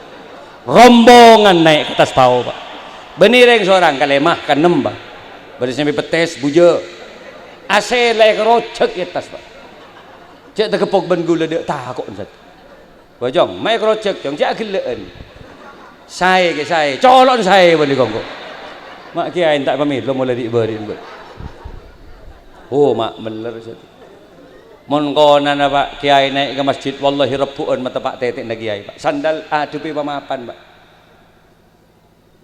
A: Rombongan naik ke atas pau pak. Benireng seorang kalemah kan nembah. Bari sampai petes buja. Ase lek rocek di atas pak. Cek tekepok ben gula dek takok satu. Bojong, mai rocek jong cek geleen. Saya ke saya, colon saya beli kongko. Mak kiai tak pamit lo mulai diberi. Mak meler satu. Mon konan pak kiai naik ke masjid wallahi rebuan mata pak tetek na kiai pak. Sandal adupi pamapan pak.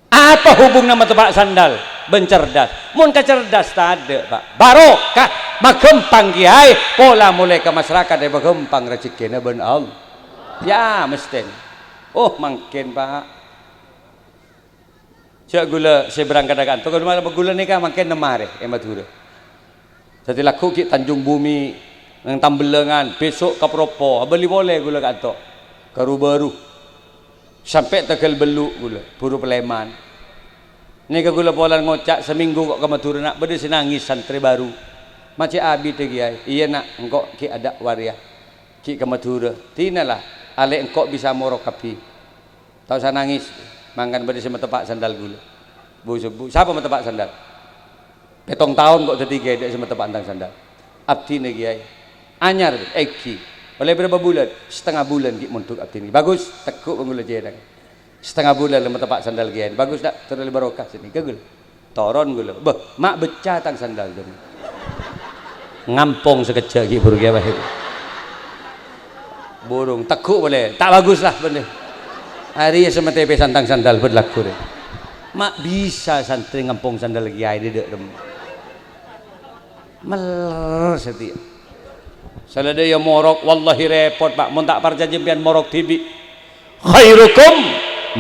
A: Apa hubung nama tepak sandal? Bencerdas. Mun kecerdas tak ada pak. Barokah magempang kiai. Pola mulai ke masyarakat yang magempang rezeki ben Allah. Ya mesti. Makin pak. Cak gula saya berangkat dagang. Tukar malam gula ni kan makin nemare Madura. Jadi laku ki Tanjung Bumi nang Tambelengan besok ke Propo. Beli boleh gula kanto. Karu baru. Sampai Tegal Beluk gula, Puru Peleman. Ni ke gula polan ngocak seminggu kok ke Madura nak berde nangis santri baru. Macam abi tu kiai. Iya nak engkau ki ada waria. Ki ke Madura. Tinalah ale engkau bisa morok kapi. Tahu saya nangis. Mangkan berde sama tepak sandal gula. Bu siapa mau tepak sandal? Petong tahun kok ketiga dia sama tepak tang sandal. Abdi ni kiai. Anyar eki. Oleh berapa bulan? Setengah bulan ki untuk abdi ni. Bagus, tekuk penggula jedang. Setengah bulan lama tepak sandal kiai. Bagus tak? Terlalu barokah sini. Kegul. Toron gula. Mak becah tang sandal tu. Ngampong sekejap ki burung kiai. Burung tekuk boleh. Tak baguslah benda. Hari sama tepe santang sandal berlaku deh. Mak bisa santri ngampong sandal kiai dia dek dem. Meler setia. Salada ya morok wallahi repot pak mun tak perjanjian pian morok tibi. Khairukum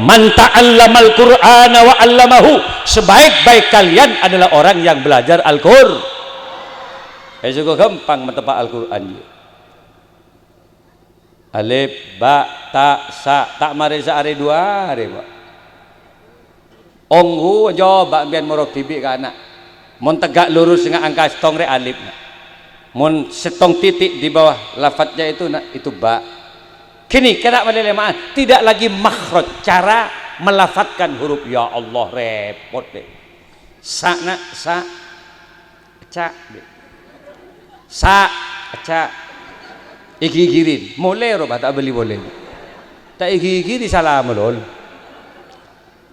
A: man ta'allamal Qur'ana wa 'allamahu. Sebaik-baik kalian adalah orang yang belajar Al-Qur'an. Juga gampang mentepak Al-Qur'an. Alif ba ta sa tak mari sehari dua hari pak. Onghu jawab pian morok tibi ka anak. Mun tegak lurus dengan angka setong re alif. Mun setong titik di bawah lafadznya itu nak itu ba. Kini kena melelemaan tidak lagi makhraj cara melafatkan huruf ya Allah repot deh. Sa nak sa ca deh. Sa ca iki-girin mulai roba tak beli boleh. Tak iki-giri salah melol.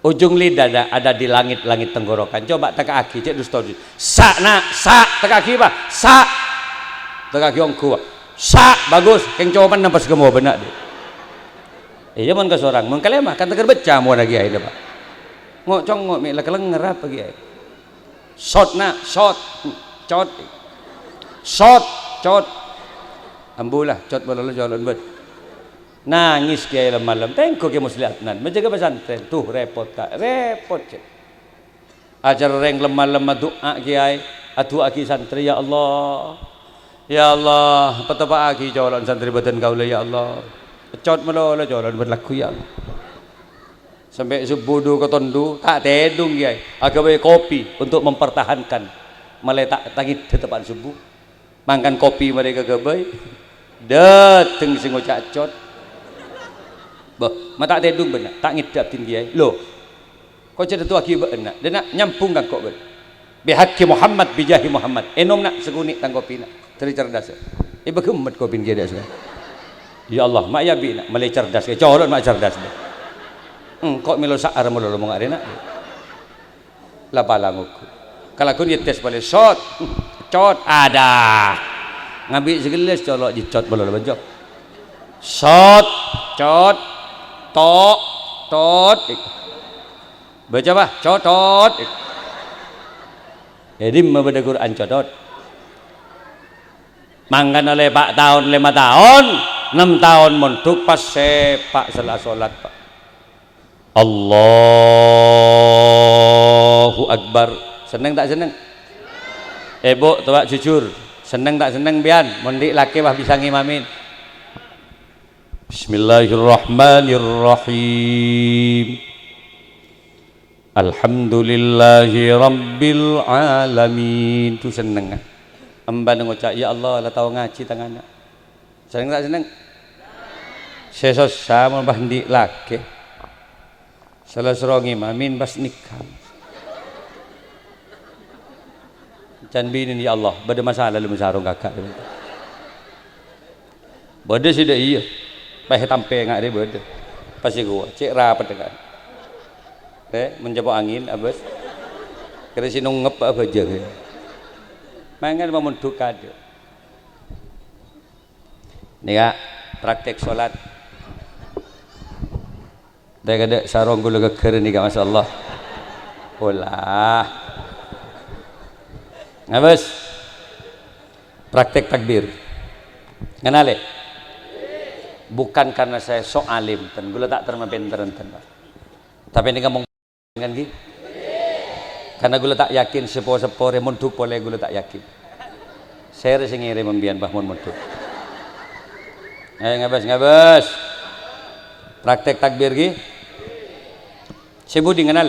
A: Ujung lidah ada di langit-langit tenggorokan. Coba teka aki cek dustoji. Sa nak sa teka aki apa? Sa teka kiongku sa bagus keng jawaban nampas gemuk benak deh. Iya mon ke seorang mon kalemah kan tegar becah mo lagi ai pak. Ngok cong ngok mi la keleng ngerap lagi ai. Shot na shot cot. Shot cot. Ambulah cot boleh jalan bet. Nangis kiai malam tengko ke muslihatnan menjaga pesantren tuh repot kak repot cek. Ajar reng lemah-lemah doa kiai atu aki santri ya Allah. Ya Allah, petapa aki jalan santri badan kau ya Allah. Pecot melola jalan berlaku ya Allah. Sampai subudu ke tondu tak tedung kiai. Agawe kopi untuk mempertahankan meletak tangit di depan subuh. Makan kopi mereka gabai. Dateng sing ngocak cot. Mata tedung benar, tak ngidap tin kiai. Loh. Kau cerita tu aki benar. Dia nak nyampung kan kok benar. Bihaqi Muhammad bijahi Muhammad. Enom nak seguni tang kopi nak. Teri cerdas. Bagemet kopi dia dah. Ya Allah, mak ya bi nak malai cerdas ke. Coron mak cerdas. kok melo saar mo lo mga arena la palangok kalau kun yetes boleh shot cot ada ngambil segelas colok dicot boleh bajok shot cot tok tot baca bah cotot jadi membaca Quran cotot mangkan oleh Pak tahun 5 tahun 6 tahun montuk pas sepak salah solat Pak Allahu Akbar seneng tak seneng bu coba jujur seneng tak seneng bian mondik laki wah bisa ngimamin Bismillahirrahmanirrahim Alhamdulillahi Rabbil Alamin tu seneng amba ngucap ya Allah lah tahu ngaji tangan seneng tak seneng sesos sama bandi laki salah serong imamin pas nikah can binin ya Allah bada masalah lu masarong kakak bada sudah iya pakai tampe ngak dia bada pasti gua cek rapat dekat menjebak angin abis kira si nungep apa aja mangan memunduk kado nih ya praktek sholat dah kada sarong gula keker nih kak masyaallah olah abis praktek takbir kenal bukan karena saya sok alim dan gula tak terima pinteran tapi ini ngomong dengan gini karena gula tak yakin sepo-sepo remontuk boleh gula tak yakin saya rasa ngiri membian bah montuk ngabas praktek takbir gini sebudi kenal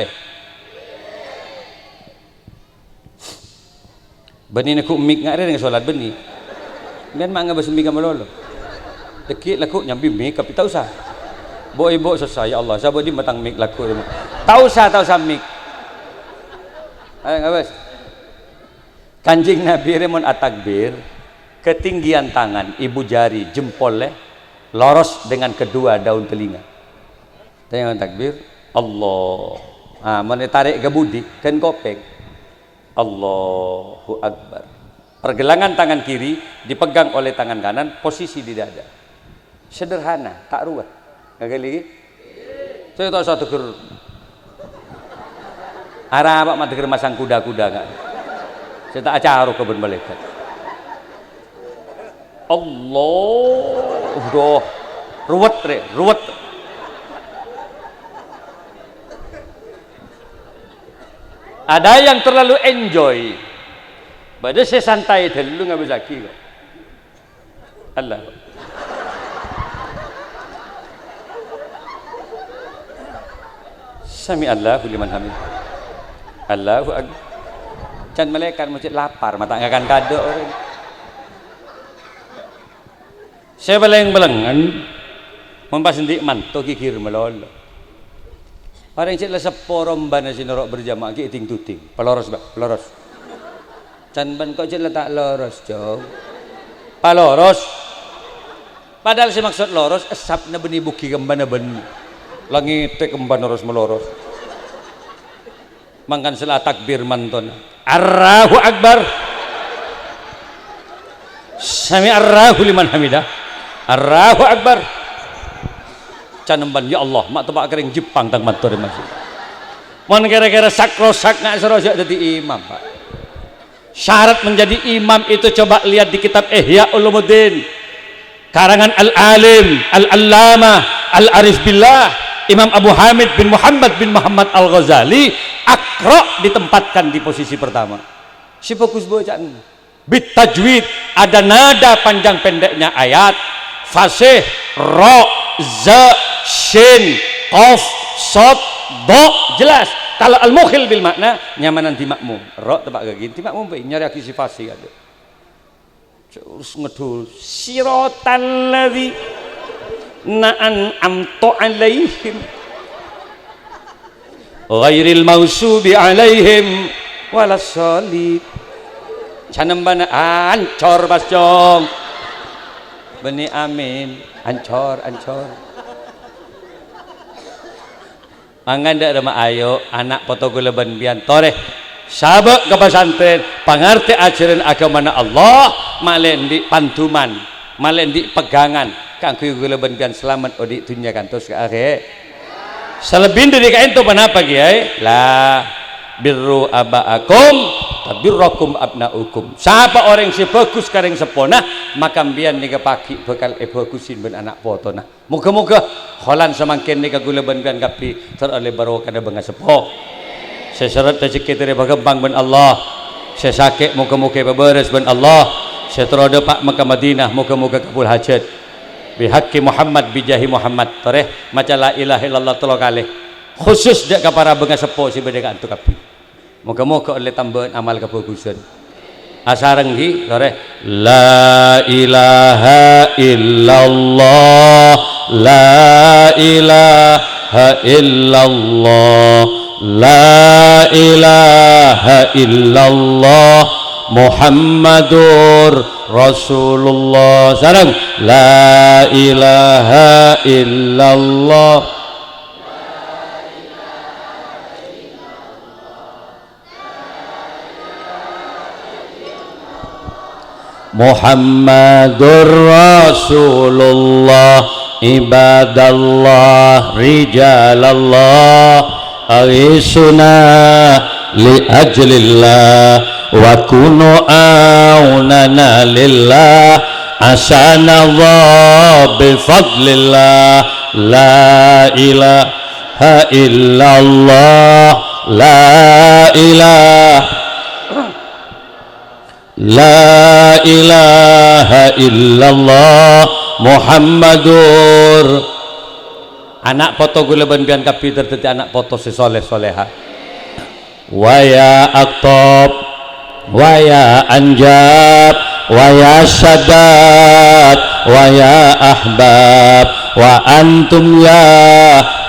A: benih aku mik ngare dengan solat benih biar mak ngabas mik kamalolo dekit laku nyambi mik tapi tak usah bo ibu selesai ya Allah sabar di matang mik laku tak usah mik ayo ngabas kanjing Nabi remon atakbir ketinggian tangan ibu jari jempolnya loros dengan kedua daun telinga tanya takbir Allah mana tarik ke budi kan kopeng Allahu Akbar pergelangan tangan kiri dipegang oleh tangan kanan posisi di dada sederhana tak ruwet kagak lagi saya tahu satu ker arah apa mati masang kuda-kuda enggak saya tak acara kebun malaikat Allah udah ruwet ada yang terlalu enjoy pada saya santai dulu nggak bisa kira Allah Sami Allahu liman hamid Allahu Akbar can malaikat masjid lapar mata nggak akan kado orang saya beleng-belengan mempasendik manto kikir melolo orang cik lah seporom bana sinorok berjamaah ki ting tuting peloros can ban kok cik lah tak loros jauh paloros padahal si maksud loros esap na beni buki kembana ben langit kemban loros meloros mangkan selah takbir manton Allahu Akbar Sami Allahu liman hamidah Allahu Akbar canemban ya Allah mak tebak kering Jepang tang matur masih mon kira-kira sakrosak nak serojak jadi imam Pak syarat menjadi imam itu coba lihat di kitab Ihya Ulumuddin karangan Al-Alim Al-Allamah Al-Arif Billah Imam Abu Hamid bin Muhammad Al-Ghazali Aqra ditempatkan di posisi pertama si fokus bacaan bit tajwid ada nada panjang pendeknya ayat fasih ra za shin qaf sad do jelas kalau al-mukhil bil makna nyamanan di makmum ra tebak gagin di makmum bae nyari akisi fasih ada terus ngedul siratal ladzi na'an amto alaihim ghairil mausubi alaihim walassalib canembana ancor basjong beni amin ancor Angan dak rema ayo anak poto gula bian tore sabak ke pesantren pangerti ajaran agama Allah malen di pantuman malen di pegangan kanggo gula bian selamat odi dunia kantos ke akhir selebih dari kain itu kenapa kiai lah birru abaakum tabirrakum abnaukum siapa orang si bagus kareng sepona maka mbian nika pagi bakal bagusin ben anak poto nah muga-muga kholan semangkin nika gula bian kapi teroleh barokah benga sepo seseret rezeki dari bagembang ben Allah sesakit muga-muga beberes ben Allah seterodo pak Mekah Madinah muga-muga kabul hajat bihaqi Muhammad bijahi Muhammad toreh maca la ilaha illallah 3 kali khusus dak ka para benga sepo si bedeka antu kapi moga-moga oleh tambahan amal kebagusan asareng hi toreh la ilaha illallah la ilaha illallah la ilaha illallah Muhammadur Rasulullah sareng la ilaha illallah Muhammadur Rasulullah ibadallah rijalallah aisuna li ajlillah wa kunu aunana lillah asanallah bifadlillah la ilaha illallah la ilaha illallah Muhammadur anak poto gula bian kapi terteti anak poto si soleh soleha wa ya aktab wa ya anjab wa ya sadat wa ya ahbab wa antum ya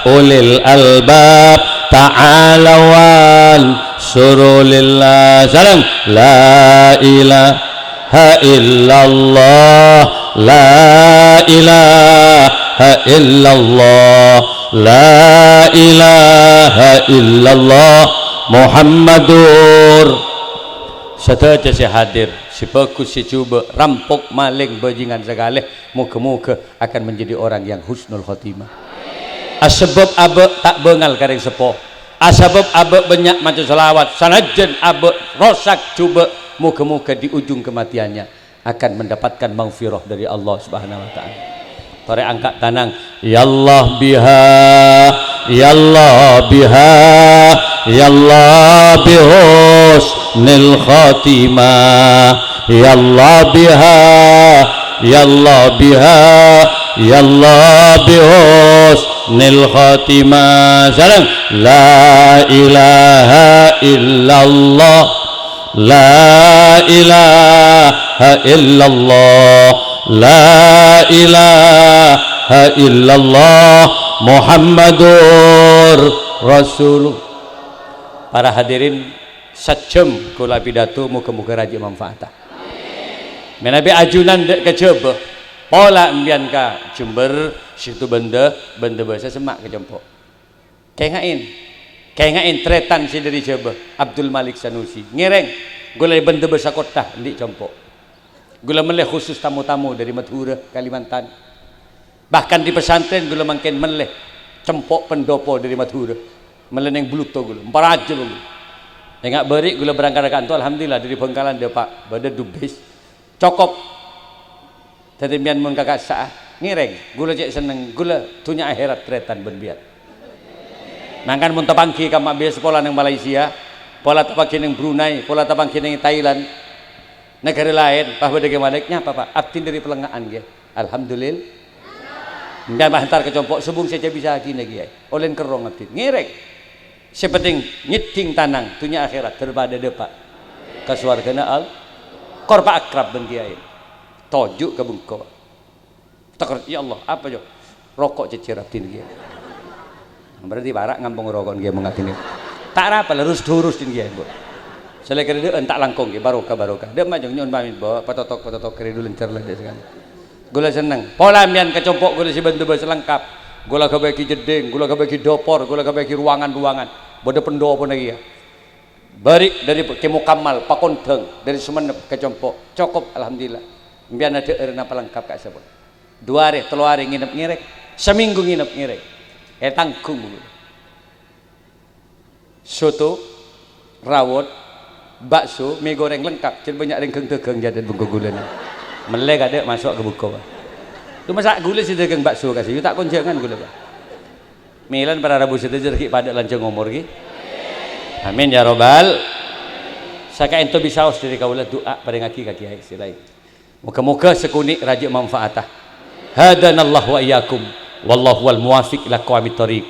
A: ulil albab ta'alawan surulillah salam la ilaha illallah la ilaha illallah la ilaha illallah Muhammadur sedaya si hadir si bagus si cuba rampok maling bajingan segala muka-muka akan menjadi orang yang husnul khotimah asbab abe tak bengal kareng sepo asbab abe banyak maca selawat sanajan abe rosak cuba muka-muka di ujung kematiannya akan mendapatkan maghfirah dari Allah Subhanahu wa taala. Tore angkat tanang ya Allah biha ya Allah biha ya Allah bihusnil khatimah ya Allah biha ya Allah biha ya Allah bihusnil khatimah salam la ilaha illallah la ilaha illallah la ilaha illallah Muhammadur Rasul. Para hadirin sajam kula pidato muga-muga raji manfaat. Menabi ajunan dek kejaba pola mbian ka Jember situ benda bahasa Semak ke Jempok kengain tretan si dari Jaba Abdul Malik Sanusi ngereng gula benda bahasa kota di Jempok gula meleh khusus tamu-tamu dari Madura Kalimantan bahkan di pesantren gula makin meleh Cempok pendopo dari Madura meleh yang buluto gula emparajul enggak beri gula berangkat kantor alhamdulillah dari Bengkalan dia Pak pada dubes cokop tadi mian mun kakak sah ngireng gula cek seneng gula tunya akhirat tretan benbiat nangkan mun tapangki ka mak biasa pola nang Malaysia pola tapangki nang Brunei pola tapangki nang Thailand negara lain pah bade gemadeknya apa Pak abdi dari pelengahan ge alhamdulillah ndan hantar ke Compok subung saja bisa gini ge olen kerong abdi ngireng sepenting nyiting tanang tunya akhirat daripada depak ke swargana al korba akrab ben kiai tojuk ke bengko takar ya Allah apa jo rokok cecer abdi kiai berarti barak ngampung rokok kiai mengatini tak apa lurus durus din kiai selekir dia entak langkong kiai barokah dia mah nyon pamit bawa patotok keri dulu lencer lah dia sekali gula seneng pola mian kecompok gula si bantu bahasa lengkap gula kabeh ki jeding, gula kabeh ki dopor, gula kabeh ki ruangan-ruangan. Bodo pendo pun lagi ya. Bari dari ke mukamal pakonteng dari Sumenep ke Compok. Cukup alhamdulillah. Biar ada erna pelengkap kak sabun. 2 hari, 3 hari nginep ngirek. Seminggu nginep ngirek. Tanggung dulu. Soto, rawon, bakso, mie goreng lengkap. Jadi banyak yang tegeng jadi bungkus gula ni. Melek ada masuk ke buku. Tu masak gula si tegeng bakso kasih. You tak konjangan gula. Milan para rabu setelah rezeki pada lancang umur ki. Amin ya robbal. Saka ento bisa aus dari kaulah doa pada ngaki kaki hai silai. Moga-moga sekunik rajuk manfaatah. Hadanallahu wa iyyakum wallahu wal muwafiq ila aqwamit thoriq.